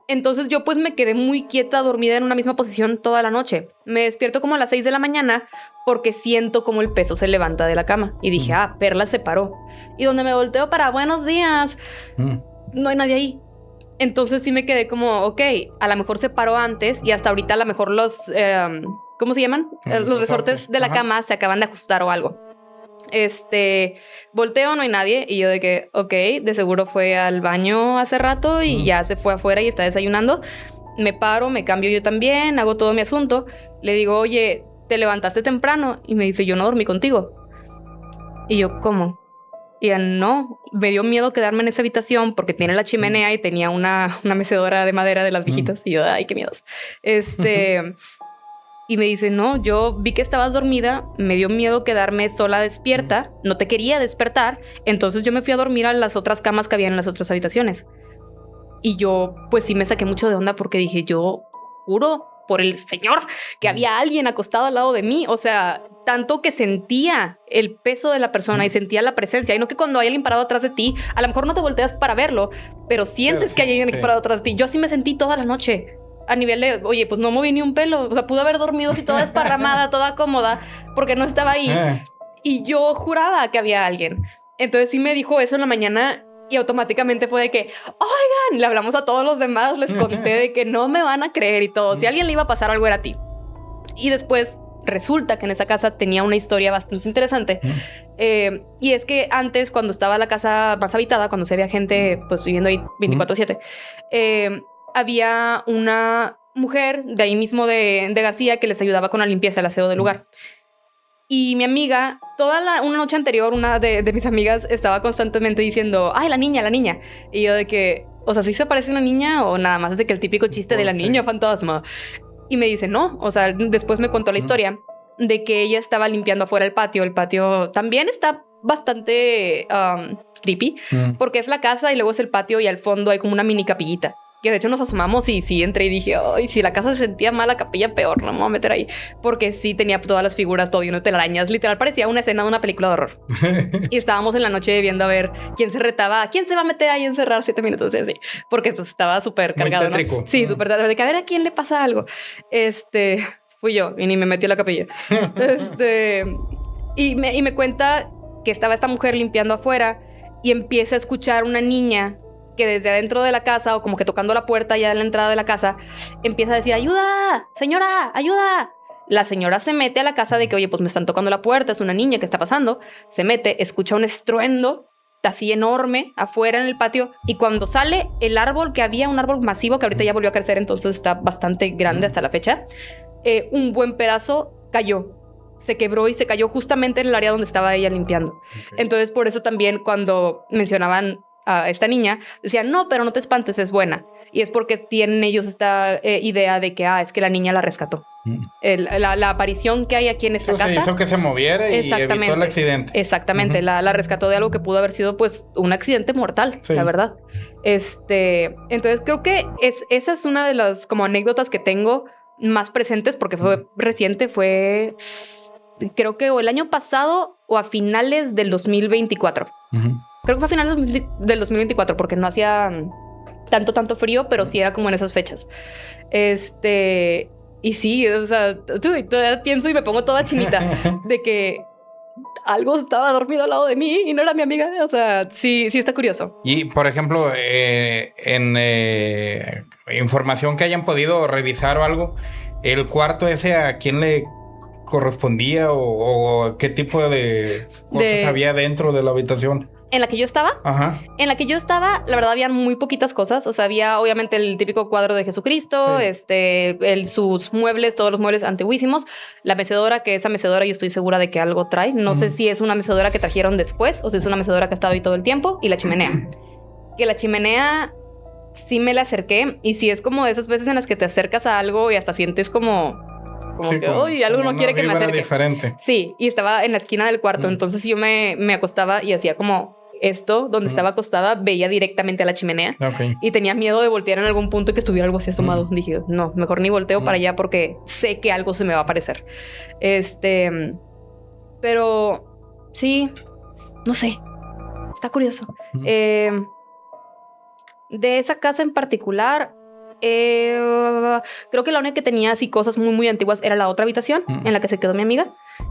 Entonces yo pues me quedé muy quieta, dormida en una misma posición toda la noche. Me despierto como a las 6 de la mañana porque siento como el peso se levanta de la cama. Y dije, Perla se paró. Y donde me volteo para buenos días, no hay nadie ahí. Entonces sí me quedé como, ok, a lo mejor se paró antes y hasta ahorita a lo mejor los, ¿cómo se llaman? Los resortes de la cama se acaban de ajustar o algo. Volteo, no hay nadie y yo de que, ok, de seguro fue al baño hace rato y ya se fue afuera y está desayunando. Me paro, me cambio yo también, hago todo mi asunto. Le digo, oye, ¿te levantaste temprano? Y me dice, yo no dormí contigo. Y yo, ¿cómo? Y no, me dio miedo quedarme en esa habitación porque tiene la chimenea y tenía una mecedora de madera de las viejitas. Y yo, ay, qué miedos. Y me dice, no, yo vi que estabas dormida, me dio miedo quedarme sola despierta, no te quería despertar, entonces yo me fui a dormir a las otras camas que había en las otras habitaciones. Y yo, pues sí me saqué mucho de onda porque dije, yo juro por el Señor que había alguien acostado al lado de mí. O sea, tanto que sentía el peso de la persona y sentía la presencia. Y no que cuando hay alguien parado atrás de ti, a lo mejor no te volteas para verlo, pero sientes que hay alguien parado atrás de ti. Yo sí me sentí toda la noche a nivel de, oye, pues no moví ni un pelo. O sea, pude haber dormido así toda desparramada, toda cómoda, porque no estaba ahí. Y yo juraba que había alguien. Entonces sí me dijo eso en la mañana. Y automáticamente fue de que, oigan, le hablamos a todos los demás, les conté de que no me van a creer y todo. Si a alguien le iba a pasar algo era a ti. Y después resulta que en esa casa tenía una historia bastante interesante. Y es que antes, cuando estaba la casa más habitada, cuando se había gente pues viviendo ahí 24/7, había una mujer de ahí mismo de García que les ayudaba con la limpieza, el aseo del lugar. Y mi amiga, una noche anterior, una de mis amigas estaba constantemente diciendo, ay, la niña. Y yo de que, o sea, ¿sí se parece una niña o nada más es de que el típico chiste de la niña fantasma? Y me dice, no, o sea, después me contó la historia de que ella estaba limpiando afuera el patio. El patio también está bastante creepy porque es la casa y luego es el patio y al fondo hay como una mini capillita. Que de hecho nos asomamos y sí entré y dije, ay, si la casa se sentía mal, la capilla peor, no me voy a meter ahí. Porque sí tenía todas las figuras, todo lleno de telarañas. Literal parecía una escena de una película de horror. Y estábamos en la noche viendo a ver quién se retaba, quién se va a meter ahí a encerrar 7 minutos así. Porque pues, estaba súper cargado, ¿no? Sí, súper de que a ver a quién le pasa algo. Fui yo y ni me metí a la capilla. Y me cuenta que estaba esta mujer limpiando afuera y empieza a escuchar una niña que desde adentro de la casa o como que tocando la puerta ya de la entrada de la casa empieza a decir, ayuda, señora, ayuda. La señora se mete a la casa de que, oye, pues me están tocando la puerta, es una niña, ¿qué está pasando? Se mete, escucha un estruendo así enorme afuera en el patio, y cuando sale el árbol, que había un árbol masivo que ahorita ya volvió a crecer, entonces está bastante grande hasta la fecha, un buen pedazo cayó. Se quebró y se cayó justamente en el área donde estaba ella limpiando. Okay. Entonces, por eso también cuando mencionaban a esta niña, decían, no, pero no te espantes, es buena. Y es porque tienen ellos esta idea de que, es que la niña la rescató. La aparición que hay aquí en esta casa. Hizo que se moviera y evitó el accidente. Exactamente, la rescató de algo que pudo haber sido, pues, un accidente mortal, la verdad. Entonces, creo que esa es una de las como anécdotas que tengo más presentes, porque fue reciente, fue... creo que o el año pasado o a finales del 2024. Creo que fue a finales del 2024 porque no hacía tanto frío, pero sí era como en esas fechas. Y sí, o sea, todavía pienso y me pongo toda chinita de que algo estaba dormido al lado de mí y no era mi amiga. O sea, sí está curioso. Y, por ejemplo, en información que hayan podido revisar o algo, el cuarto ese, ¿a quién le correspondía o qué tipo de cosas había dentro de la habitación? ¿En la que yo estaba? Ajá. En la que yo estaba, la verdad, habían muy poquitas cosas. O sea, había obviamente el típico cuadro de Jesucristo, sus muebles, todos los muebles antiguísimos. La mecedora, que esa mecedora yo estoy segura de que algo trae. No sé si es una mecedora que trajeron después o si es una mecedora que ha estado ahí todo el tiempo. Y la chimenea. Que la chimenea sí me la acerqué. Y sí es como de esas veces en las que te acercas a algo y hasta sientes como que, uy, algo no quiere que me acerque. Diferente. Sí, y estaba en la esquina del cuarto. Entonces yo me acostaba y hacía como... esto, donde estaba acostada, veía directamente a la chimenea. Okay. Y tenía miedo de voltear en algún punto y que estuviera algo así asomado. Dije, no, mejor ni volteo para allá porque sé que algo se me va a aparecer. Pero sí, no sé. Está curioso. De esa casa en particular, creo que la única que tenía así cosas muy, muy antiguas era la otra habitación en la que se quedó mi amiga,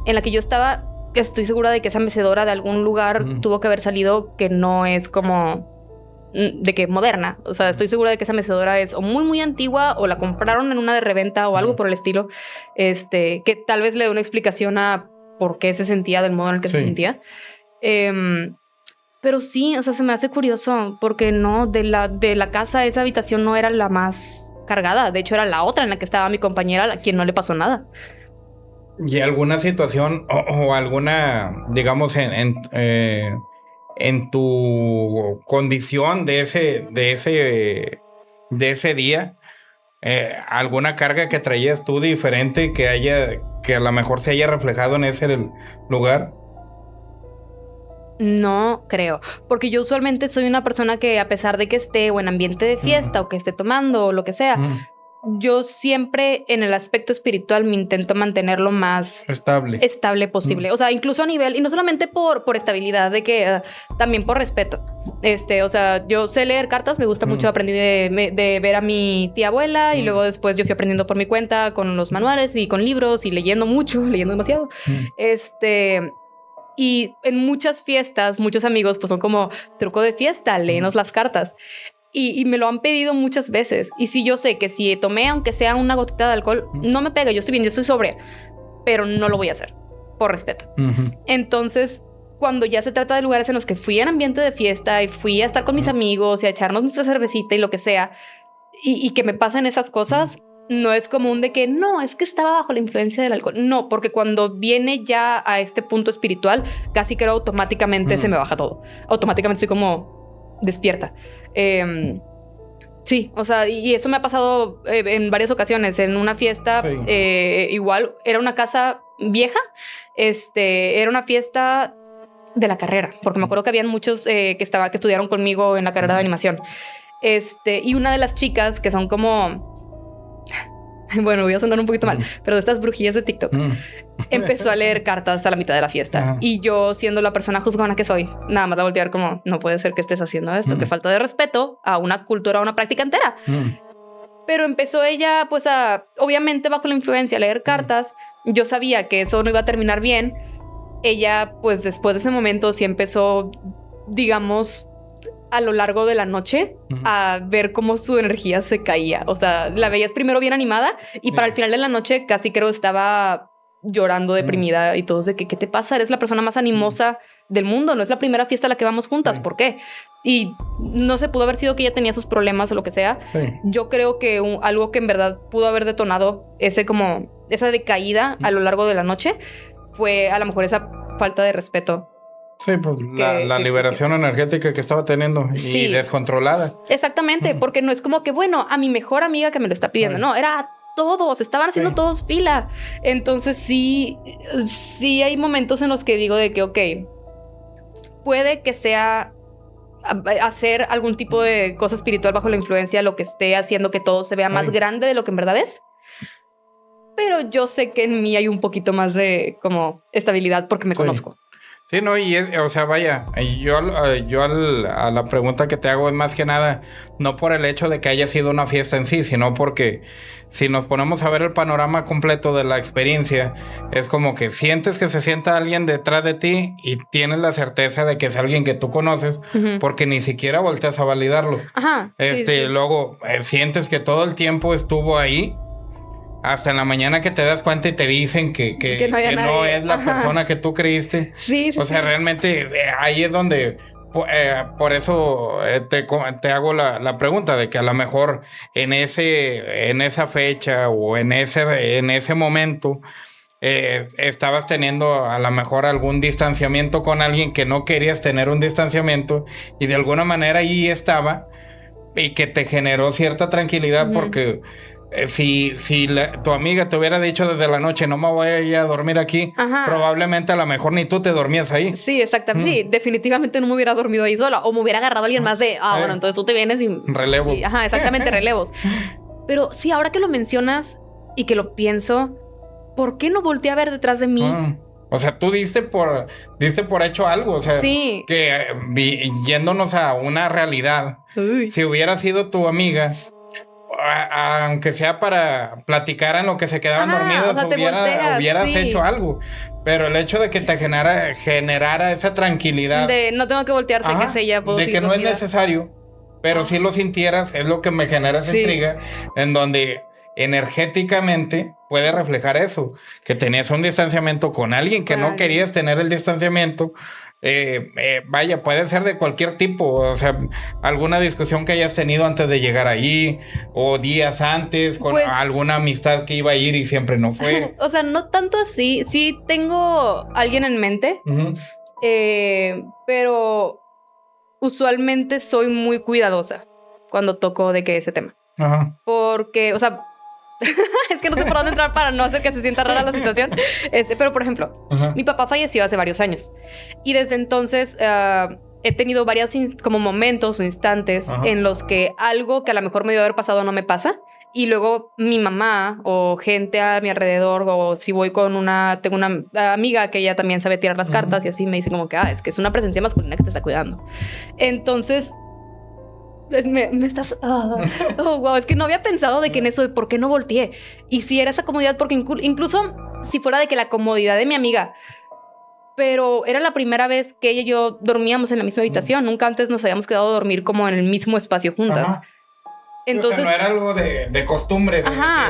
en la que yo estaba. Estoy segura de que esa mecedora de algún lugar tuvo que haber salido, que no es como de que moderna. O sea, estoy segura de que esa mecedora es o muy, muy antigua o la compraron en una de reventa o algo por el estilo. Que tal vez le dé una explicación a por qué se sentía del modo en el que se sentía. Pero sí, o sea, se me hace curioso porque no, de la casa, esa habitación no era la más cargada. De hecho, era la otra en la que estaba mi compañera, a quien no le pasó nada. ¿Y alguna situación o alguna, digamos, en tu condición de ese día, alguna carga que traías tú diferente que a lo mejor se haya reflejado en ese lugar? No creo, porque yo usualmente soy una persona que, a pesar de que esté o en ambiente de fiesta o que esté tomando o lo que sea, yo siempre en el aspecto espiritual me intento mantener lo más estable posible. O sea, incluso a nivel, y no solamente por estabilidad, de que también por respeto. O sea, yo sé leer cartas, me gusta mucho, aprendí de ver a mi tía abuela y luego después yo fui aprendiendo por mi cuenta con los manuales y con libros y leyendo mucho, leyendo demasiado. Y en muchas fiestas, muchos amigos pues son como truco de fiesta, léenos las cartas. Y me lo han pedido muchas veces. Y si yo sé que si tomé, aunque sea una gotita de alcohol, no me pega, yo estoy bien, yo estoy sobria, pero no lo voy a hacer por respeto. Entonces, cuando ya se trata de lugares en los que fui en ambiente de fiesta y fui a estar con mis amigos y a echarnos nuestra cervecita y lo que sea, y que me pasen esas cosas, no es común de que no, es que estaba bajo la influencia del alcohol. No, porque cuando viene ya a este punto espiritual, casi creo automáticamente se me baja todo. Automáticamente estoy como despierta. Sí, o sea, y eso me ha pasado en varias ocasiones. En una fiesta, igual, era una casa vieja. Era una fiesta de la carrera, porque me acuerdo que habían muchos que estudiaron conmigo en la carrera de animación. Y una de las chicas que son como... Bueno, voy a sonar un poquito mal, pero de estas brujillas de TikTok, empezó a leer cartas a la mitad de la fiesta. Y yo, siendo la persona juzgona que soy, nada más la voltear como, no puede ser que estés haciendo esto, que falta de respeto a una cultura, a una práctica entera. Pero empezó ella, pues, obviamente bajo la influencia, a leer cartas. Yo sabía que eso no iba a terminar bien. Ella, pues, después de ese momento sí empezó, digamos, a lo largo de la noche a ver cómo su energía se caía. O sea, la veías primero bien animada y para el final de la noche casi creo estaba llorando, deprimida y todos de que, ¿qué te pasa? Eres la persona más animosa del mundo. No es la primera fiesta a la que vamos juntas. ¿Por qué? Y no se pudo haber sido que ella tenía sus problemas o lo que sea. Yo creo que algo que en verdad pudo haber detonado esa decaída a lo largo de la noche fue a lo mejor esa falta de respeto. Sí, pues la liberación energética que estaba teniendo y descontrolada. Exactamente, porque no es como que, bueno, a mi mejor amiga que me lo está pidiendo. No, era todos, estaban haciendo todos fila. Entonces sí hay momentos en los que digo de que, ok, puede que sea hacer algún tipo de cosa espiritual bajo la influencia lo que esté haciendo que todo se vea más grande de lo que en verdad es. Pero yo sé que en mí hay un poquito más de como estabilidad porque me conozco. Sí, no, o sea, vaya, yo a la pregunta que te hago es más que nada, no por el hecho de que haya sido una fiesta en sí, sino porque si nos ponemos a ver el panorama completo de la experiencia, es como que sientes que se sienta alguien detrás de ti y tienes la certeza de que es alguien que tú conoces, porque ni siquiera volteas a validarlo. Ajá. Luego sientes que todo el tiempo estuvo ahí. Hasta en la mañana que te das cuenta y te dicen que no es la persona que tú creíste. O sea, realmente ahí es donde... por eso te hago la pregunta de que a lo mejor en esa fecha o en ese momento estabas teniendo a lo mejor algún distanciamiento con alguien que no querías tener un distanciamiento y de alguna manera ahí estaba y que te generó cierta tranquilidad porque... Si tu amiga te hubiera dicho desde la noche no me voy a ir a dormir aquí, probablemente a lo mejor ni tú te dormías ahí. Sí, exactamente. Sí, definitivamente no me hubiera dormido ahí sola o me hubiera agarrado a alguien más de, bueno, entonces tú te vienes y... Relevos. Exactamente, relevos. Pero sí, ahora que lo mencionas y que lo pienso, ¿por qué no volteé a ver detrás de mí? O sea, tú diste por hecho algo, o sea, que yéndonos a una realidad, si hubiera sido tu amiga... aunque sea para platicar en lo que se quedaban dormidos, o sea, hubieras hecho algo. Pero el hecho de que te generara esa tranquilidad de no tengo que voltear, sé que sé ya puedo de que no es necesario, pero si lo sintieras, es lo que me genera esa intriga, en donde energéticamente puede reflejar eso, que tenías un distanciamiento con alguien que no querías tener el distanciamiento. Vaya, puede ser de cualquier tipo, o sea, alguna discusión que hayas tenido antes de llegar allí o días antes con alguna amistad que iba a ir y siempre no fue. O sea, no tanto así, sí tengo alguien en mente, pero usualmente soy muy cuidadosa cuando toco de que ese tema. Porque, o sea, es que no sé por dónde entrar para no hacer que se sienta rara la situación. Pero, por ejemplo, mi papá falleció hace varios años y desde entonces he tenido varios como momentos o instantes en los que algo que a lo mejor me dio haber pasado no me pasa. Y luego mi mamá o gente a mi alrededor, o si voy con tengo una amiga que ella también sabe tirar las cartas y así me dice como que es que es una presencia masculina que te está cuidando. Entonces... Me estás... wow, es que no había pensado de que en eso de por qué no volteé. Y si era esa comodidad, porque incluso si fuera de que la comodidad de mi amiga, pero era la primera vez que ella y yo dormíamos en la misma habitación. Nunca antes nos habíamos quedado a dormir como en el mismo espacio juntas. Entonces, o sea, no era algo de costumbre.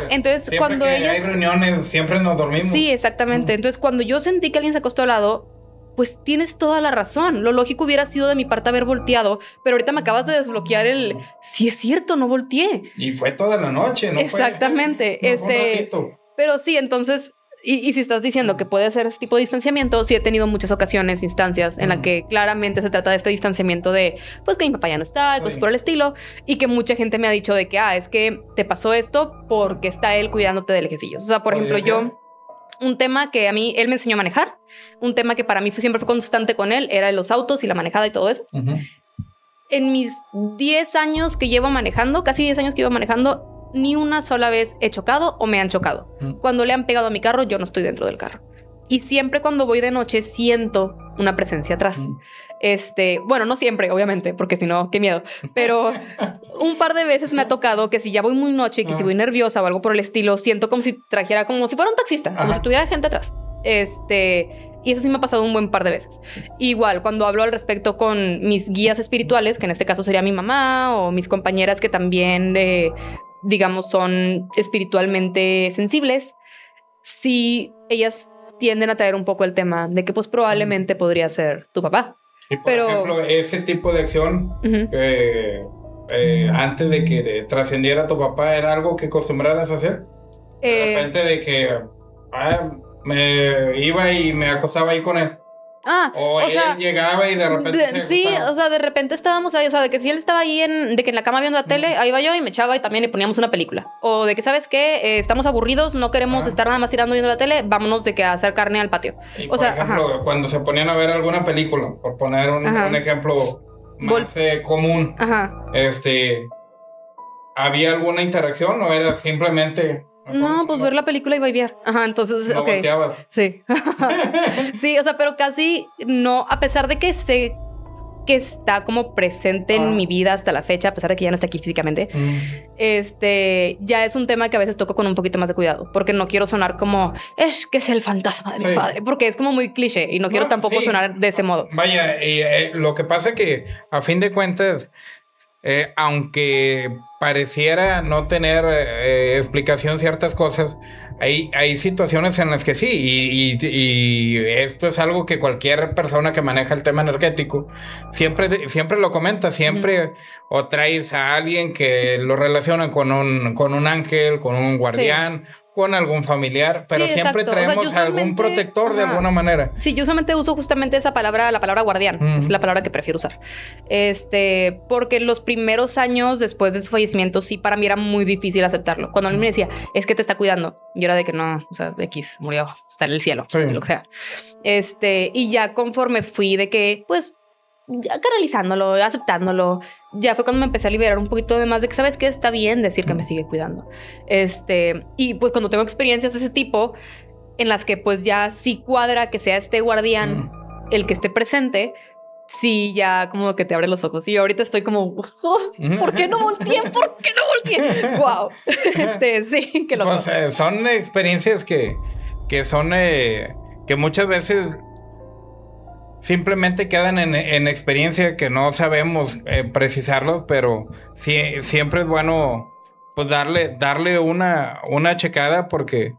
Entonces siempre cuando que hay reuniones, siempre nos dormimos. Sí, exactamente. Entonces cuando yo sentí que alguien se acostó al lado, pues tienes toda la razón. Lo lógico hubiera sido de mi parte haber volteado, pero ahorita me acabas de desbloquear sí es cierto, no volteé. Y fue toda la noche, ¿no? Exactamente. Fue un ratito. Pero sí, entonces, y si estás diciendo que puede ser ese tipo de distanciamiento, sí he tenido muchas ocasiones, instancias en la que claramente se trata de este distanciamiento de, pues que mi papá ya no está, cosas por el estilo, y que mucha gente me ha dicho de que, es que te pasó esto porque está él cuidándote de lejecillos. O sea, por ejemplo, un tema que a mí, él me enseñó a manejar, un tema que para mí siempre fue constante con él, era los autos y la manejada y todo eso. En mis 10 años que llevo manejando, casi 10 años que llevo manejando, ni una sola vez he chocado o me han chocado. Cuando le han pegado a mi carro, yo no estoy dentro del carro. Y siempre cuando voy de noche siento una presencia atrás. Bueno, no siempre, obviamente, porque si no, qué miedo. Pero un par de veces me ha tocado que si ya voy muy noche y que si voy nerviosa o algo por el estilo, siento como si trajera, como si fuera un taxista, como si tuviera gente atrás. Y eso sí me ha pasado un buen par de veces. Igual, cuando hablo al respecto con mis guías espirituales, que en este caso sería mi mamá o mis compañeras que también, digamos, son espiritualmente sensibles, sí, ellas tienden a traer un poco el tema de que pues probablemente podría ser tu papá. Y por ejemplo, ese tipo de acción, antes de que trascendiera tu papá, ¿era algo que acostumbraras a hacer? De repente de que me iba y me acostaba ahí con él. O él llegaba y de repente sí, o sea, de repente estábamos ahí, o sea, de que si él estaba ahí de que en la cama viendo la tele, ahí iba yo y me echaba y también le poníamos una película. O de que, ¿sabes qué? Estamos aburridos, no queremos estar nada más tirando viendo la tele, vámonos de que a hacer carne al patio. Y por ejemplo, cuando se ponían a ver alguna película, por poner un ejemplo más común, ¿había alguna interacción o era simplemente... No, pues ver la película y bailar. Entonces, no volteabas. Sí. Sí, o sea, pero casi no, a pesar de que sé que está como presente en mi vida hasta la fecha, a pesar de que ya no está aquí físicamente, ya es un tema que a veces toco con un poquito más de cuidado, porque no quiero sonar como, es que es el fantasma de mi padre, porque es como muy cliché y no quiero tampoco sonar de ese modo. Vaya, lo que pasa es que a fin de cuentas, aunque pareciera no tener explicación ciertas cosas, hay situaciones en las que sí, y esto es algo que cualquier persona que maneja el tema energético siempre lo comenta, siempre o traes a alguien que lo relaciona con un ángel, con un guardián, con algún familiar, pero siempre traemos a algún protector de alguna manera. Sí, yo solamente uso justamente esa palabra, la palabra guardián, es la palabra que prefiero usar. Porque los primeros años después de su fallecimiento, sí, para mí era muy difícil aceptarlo. Cuando él me decía, es que te está cuidando, yo era de que no, o sea, X, murió, está en el cielo, lo que sea. Y ya conforme fui de que, pues, ya canalizándolo, aceptándolo, ya fue cuando me empecé a liberar un poquito de más de que, ¿sabes qué? Está bien decir que me sigue cuidando. Y pues cuando tengo experiencias de ese tipo, en las que pues ya sí cuadra que sea este guardián el que esté presente, sí, ya como que te abre los ojos. Y ahorita estoy como, ¿por qué no volteé? ¿Por qué no volteé? ¡Wow! Sí, que loco. Pues, son experiencias que son que muchas veces simplemente quedan en experiencia, que no sabemos precisarlos, pero sí, siempre es bueno pues darle una checada, porque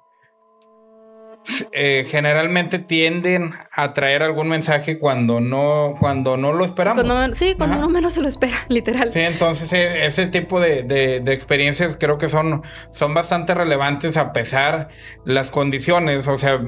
generalmente tienden a traer algún mensaje cuando no lo esperamos. Cuando uno menos se lo espera, literal. Sí, entonces ese tipo de experiencias creo que son bastante relevantes a pesar las condiciones. O sea,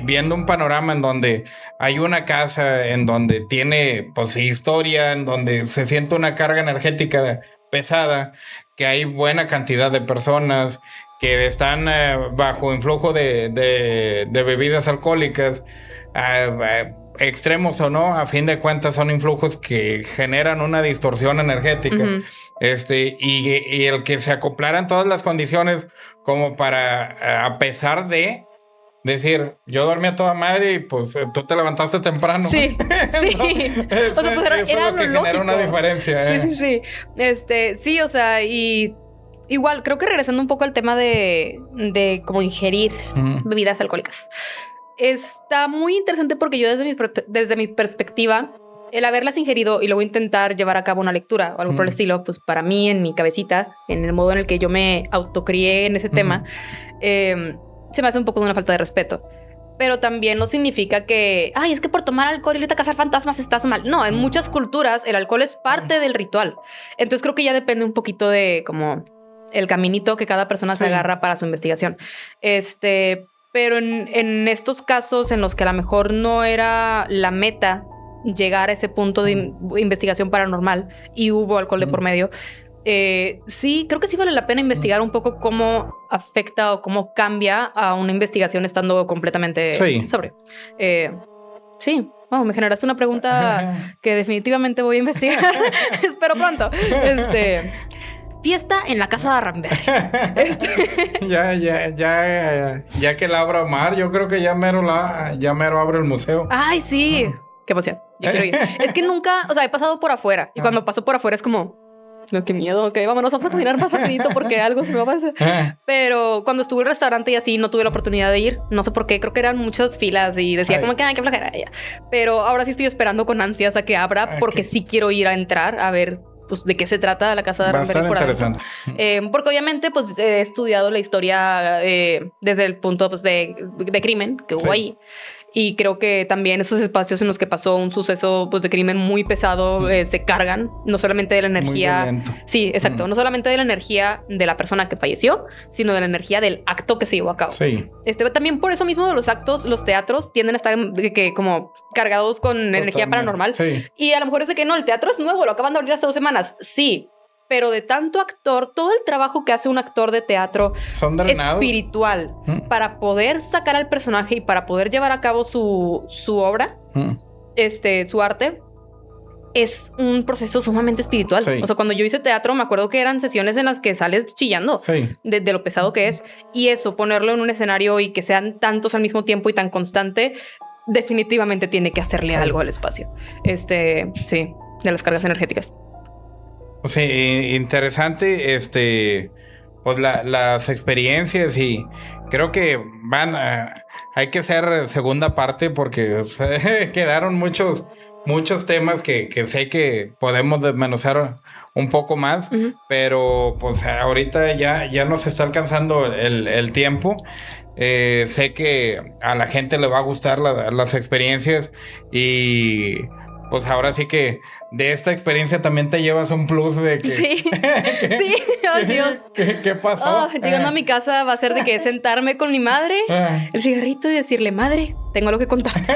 viendo un panorama en donde hay una casa, en donde tiene pues historia, en donde se siente una carga energética pesada, que hay buena cantidad de personas que están bajo influjo de bebidas alcohólicas, extremos o no, a fin de cuentas son influjos que generan una distorsión energética. Y el que se acoplaran todas las condiciones como para, a pesar de decir, yo dormí a toda madre y pues tú te levantaste temprano. Sí, sí. O sea, pues era lo que lógico. genera una diferencia. Sí. Sí, o sea, y igual, creo que regresando un poco al tema de como ingerir bebidas alcohólicas. Está muy interesante porque yo desde mi perspectiva, el haberlas ingerido y luego intentar llevar a cabo una lectura o algo por el estilo, pues para mí, en mi cabecita, en el modo en el que yo me autocrié en ese tema, se me hace un poco de una falta de respeto. Pero también no significa que, ay, es que por tomar alcohol y irte a cazar fantasmas estás mal. No, en muchas culturas el alcohol es parte del ritual. Entonces creo que ya depende un poquito de como el caminito que cada persona se agarra para su investigación. Pero en estos casos en los que a lo mejor no era la meta llegar a ese punto de investigación paranormal y hubo alcohol de por medio, sí, creo que sí vale la pena investigar un poco cómo afecta o cómo cambia a una investigación estando completamente sobrio. Sí, me generaste una pregunta que definitivamente voy a investigar. Espero pronto. Fiesta en la casa de Arramberry. Ya que la abra Omar, yo creo que ya mero abre el museo. Ay, sí. Qué emoción. Yo quiero ir. Es que nunca, o sea, he pasado por afuera y cuando paso por afuera es como, no, qué miedo, ok, vámonos, vamos a caminar más rapidito porque algo se me va a pasar. Pero cuando estuve en el restaurante y así no tuve la oportunidad de ir, no sé por qué, creo que eran muchas filas y decía como que qué flojera ella. Pero ahora sí estoy esperando con ansias a que abra porque sí quiero ir a entrar a ver pues de qué se trata la casa de Ramberry por interesante. Porque obviamente pues he estudiado la historia desde el punto pues, de crimen que hubo ahí. Y creo que también esos espacios en los que pasó un suceso pues, de crimen muy pesado se cargan, no solamente de la energía. Sí, exacto. No solamente de la energía de la persona que falleció, sino de la energía del acto que se llevó a cabo. Sí. También por eso mismo de los actos, los teatros tienden a estar como cargados con energía paranormal. Sí. Y a lo mejor es de que no, el teatro es nuevo, lo acaban de abrir hace 2 semanas. Sí. Pero de tanto actor, todo el trabajo que hace un actor de teatro espiritual para poder sacar al personaje y para poder llevar a cabo su obra, su arte, es un proceso sumamente espiritual. Sí. O sea, cuando yo hice teatro, me acuerdo que eran sesiones en las que sales chillando de lo pesado que es. Y eso, ponerlo en un escenario y que sean tantos al mismo tiempo y tan constante, definitivamente tiene que hacerle algo al espacio. Sí, de las cargas energéticas. Sí, interesante, pues las experiencias y creo que hay que hacer segunda parte porque quedaron muchos temas que sé que podemos desmenuzar un poco más, pero pues ahorita ya nos está alcanzando el tiempo. Sé que a la gente le va a gustar las experiencias y pues ahora sí que de esta experiencia también te llevas un plus de que... Sí, sí, oh Dios. ¿Qué pasó? Llegando a mi casa va a ser de que sentarme con mi madre, el cigarrito y decirle, madre, tengo algo que contarte.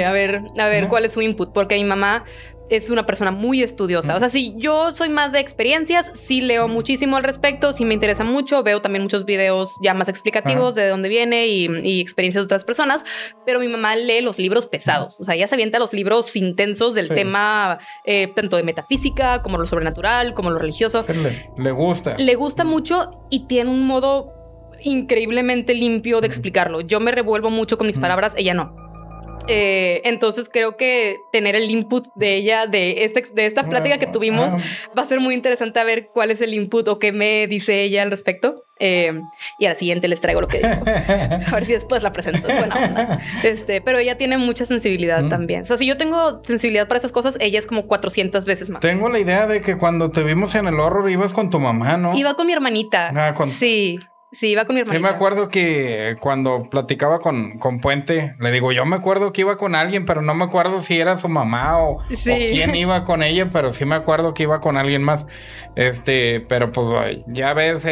A ver cuál es su input, porque mi mamá es una persona muy estudiosa. O sea, si yo soy más de experiencias, sí leo muchísimo al respecto, sí me interesa mucho, veo también muchos videos ya más explicativos de dónde viene y experiencias de otras personas, pero mi mamá lee los libros pesados. O sea, ella se avienta los libros intensos del tema tanto de metafísica como lo sobrenatural, como lo religioso. Le gusta. Le gusta mucho y tiene un modo increíblemente limpio de explicarlo. Yo me revuelvo mucho con mis palabras, ella no. Entonces creo que tener el input de ella de esta plática que tuvimos va a ser muy interesante a ver cuál es el input o qué me dice ella al respecto. Y a la siguiente les traigo lo que dijo. A ver si después la presento. Es buena onda. Pero ella tiene mucha sensibilidad también. O sea, si yo tengo sensibilidad para esas cosas, ella es como 400 veces más. Tengo la idea de que cuando te vimos en el horror ibas con tu mamá, ¿no? Iba con mi hermanita. Sí, iba con mi hermanita. Sí, me acuerdo que cuando platicaba con Puente, le digo, yo me acuerdo que iba con alguien, pero no me acuerdo si era su mamá o quién iba con ella, pero sí me acuerdo que iba con alguien más. Pero pues ya ves,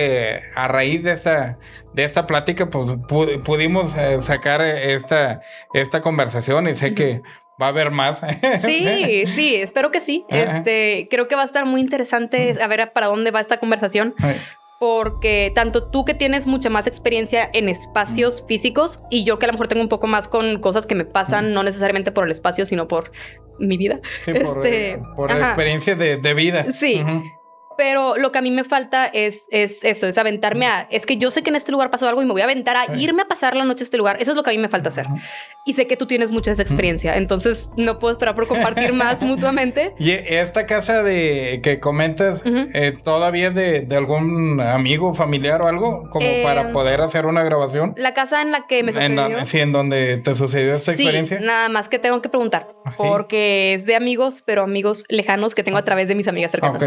a raíz de esta plática, pues pudimos sacar esta conversación y sé que va a haber más. Sí, espero que sí. Creo que va a estar muy interesante a ver para dónde va esta conversación. Porque tanto tú que tienes mucha más experiencia en espacios físicos y yo que a lo mejor tengo un poco más con cosas que me pasan, no necesariamente por el espacio, sino por mi vida. Sí, por experiencias de vida. Sí. Pero lo que a mí me falta es eso, es aventarme es que yo sé que en este lugar pasó algo y me voy a aventar a irme a pasar la noche a este lugar. Eso es lo que a mí me falta hacer. Y sé que tú tienes mucha esa experiencia, entonces no puedo esperar por compartir más mutuamente. Y esta casa que comentas, ¿todavía es de algún amigo, familiar o algo? Como para poder hacer una grabación. La casa en la que me sucedió. En donde te sucedió esta experiencia. Nada más que tengo que preguntar. Porque es de amigos, pero amigos lejanos que tengo a través de mis amigas cercanas.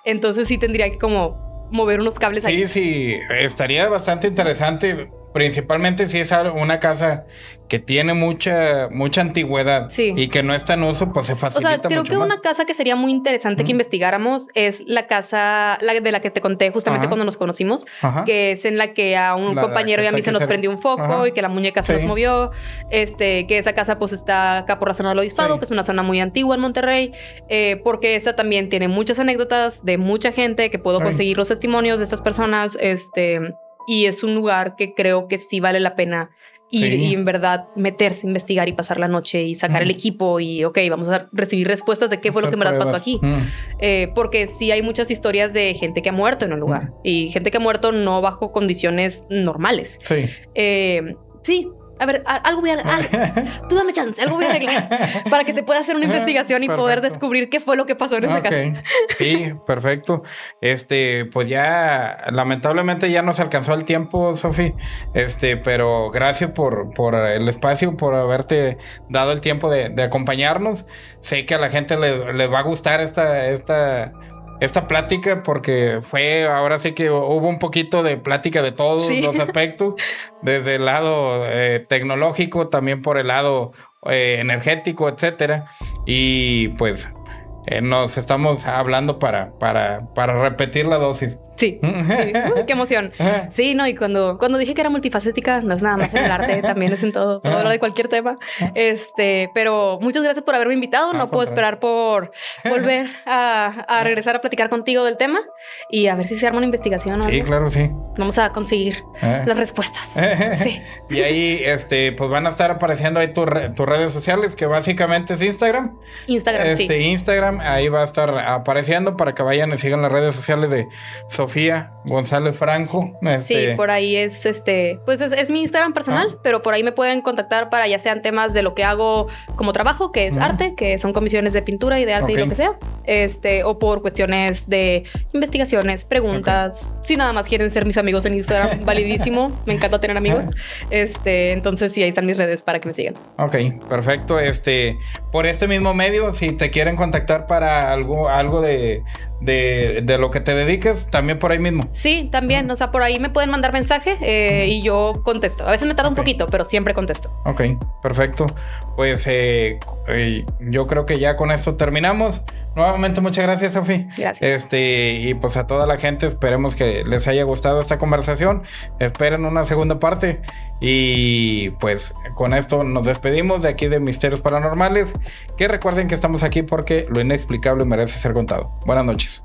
Entonces sí tendría que como mover unos cables ahí. Sí, estaría bastante interesante, principalmente si es una casa que tiene mucha antigüedad y que no está en uso, pues se facilita mucho. O sea, creo que una casa que sería muy interesante que investigáramos es la casa de la que te conté justamente cuando nos conocimos, que es en la que a un compañero y a mí se nos prendió un foco y que la muñeca se nos movió, que esa casa pues está acá por la zona del Obispado, que es una zona muy antigua en Monterrey, porque esta también tiene muchas anécdotas de mucha gente que puedo conseguir los testimonios de estas personas, y es un lugar que creo que sí vale la pena ir y en verdad meterse, investigar y pasar la noche y sacar el equipo y vamos a recibir respuestas de qué fue lo que en verdad pasó aquí. Porque sí hay muchas historias de gente que ha muerto en un lugar y gente que ha muerto no bajo condiciones normales. Sí, a ver, algo voy a... tú dame chance, algo voy a arreglar para que se pueda hacer una investigación y poder descubrir qué fue lo que pasó en ese caso. Sí, perfecto. Pues ya lamentablemente ya nos alcanzó el tiempo, Sofi. Pero gracias por el espacio, por haberte dado el tiempo de acompañarnos. Sé que a la gente le va a gustar esta plática porque ahora sí que hubo un poquito de plática de todos los aspectos, desde el lado tecnológico, también por el lado energético, etcétera. Y pues nos estamos hablando para repetir la dosis. Sí. Qué emoción. Sí, no, y cuando dije que era multifacética, no es nada más en el arte, también es en todo lo de cualquier tema. Pero muchas gracias por haberme invitado. No puedo esperar por volver a regresar a platicar contigo del tema y a ver si se arma una investigación. Sí, claro, sí. Vamos a conseguir las respuestas. Sí. Y ahí, pues van a estar apareciendo ahí tus redes sociales, que básicamente es Instagram. Sí. Instagram, ahí va a estar apareciendo para que vayan y sigan las redes sociales de Sofía González Franco. Sí, por ahí es pues es mi Instagram personal, pero por ahí me pueden contactar para ya sean temas de lo que hago como trabajo, que es arte, que son comisiones de pintura y de arte y lo que sea. O por cuestiones de investigaciones, preguntas. Si nada más quieren ser mis amigos en Instagram, validísimo. Me encanta tener amigos. Entonces sí, ahí están mis redes para que me sigan. Ok, perfecto. Por este mismo medio, si te quieren contactar para algo de lo que te dediques, también por ahí mismo. Sí, también. O sea, por ahí me pueden mandar mensaje y yo contesto. A veces me tarda un poquito, pero siempre contesto. Ok, perfecto. Pues yo creo que ya con esto terminamos. Nuevamente, muchas gracias, Sofi. Gracias. Y pues a toda la gente, esperemos que les haya gustado esta conversación. Esperen una segunda parte. Y pues con esto nos despedimos de aquí de Misterios Paranormales. Que recuerden que estamos aquí porque lo inexplicable merece ser contado. Buenas noches.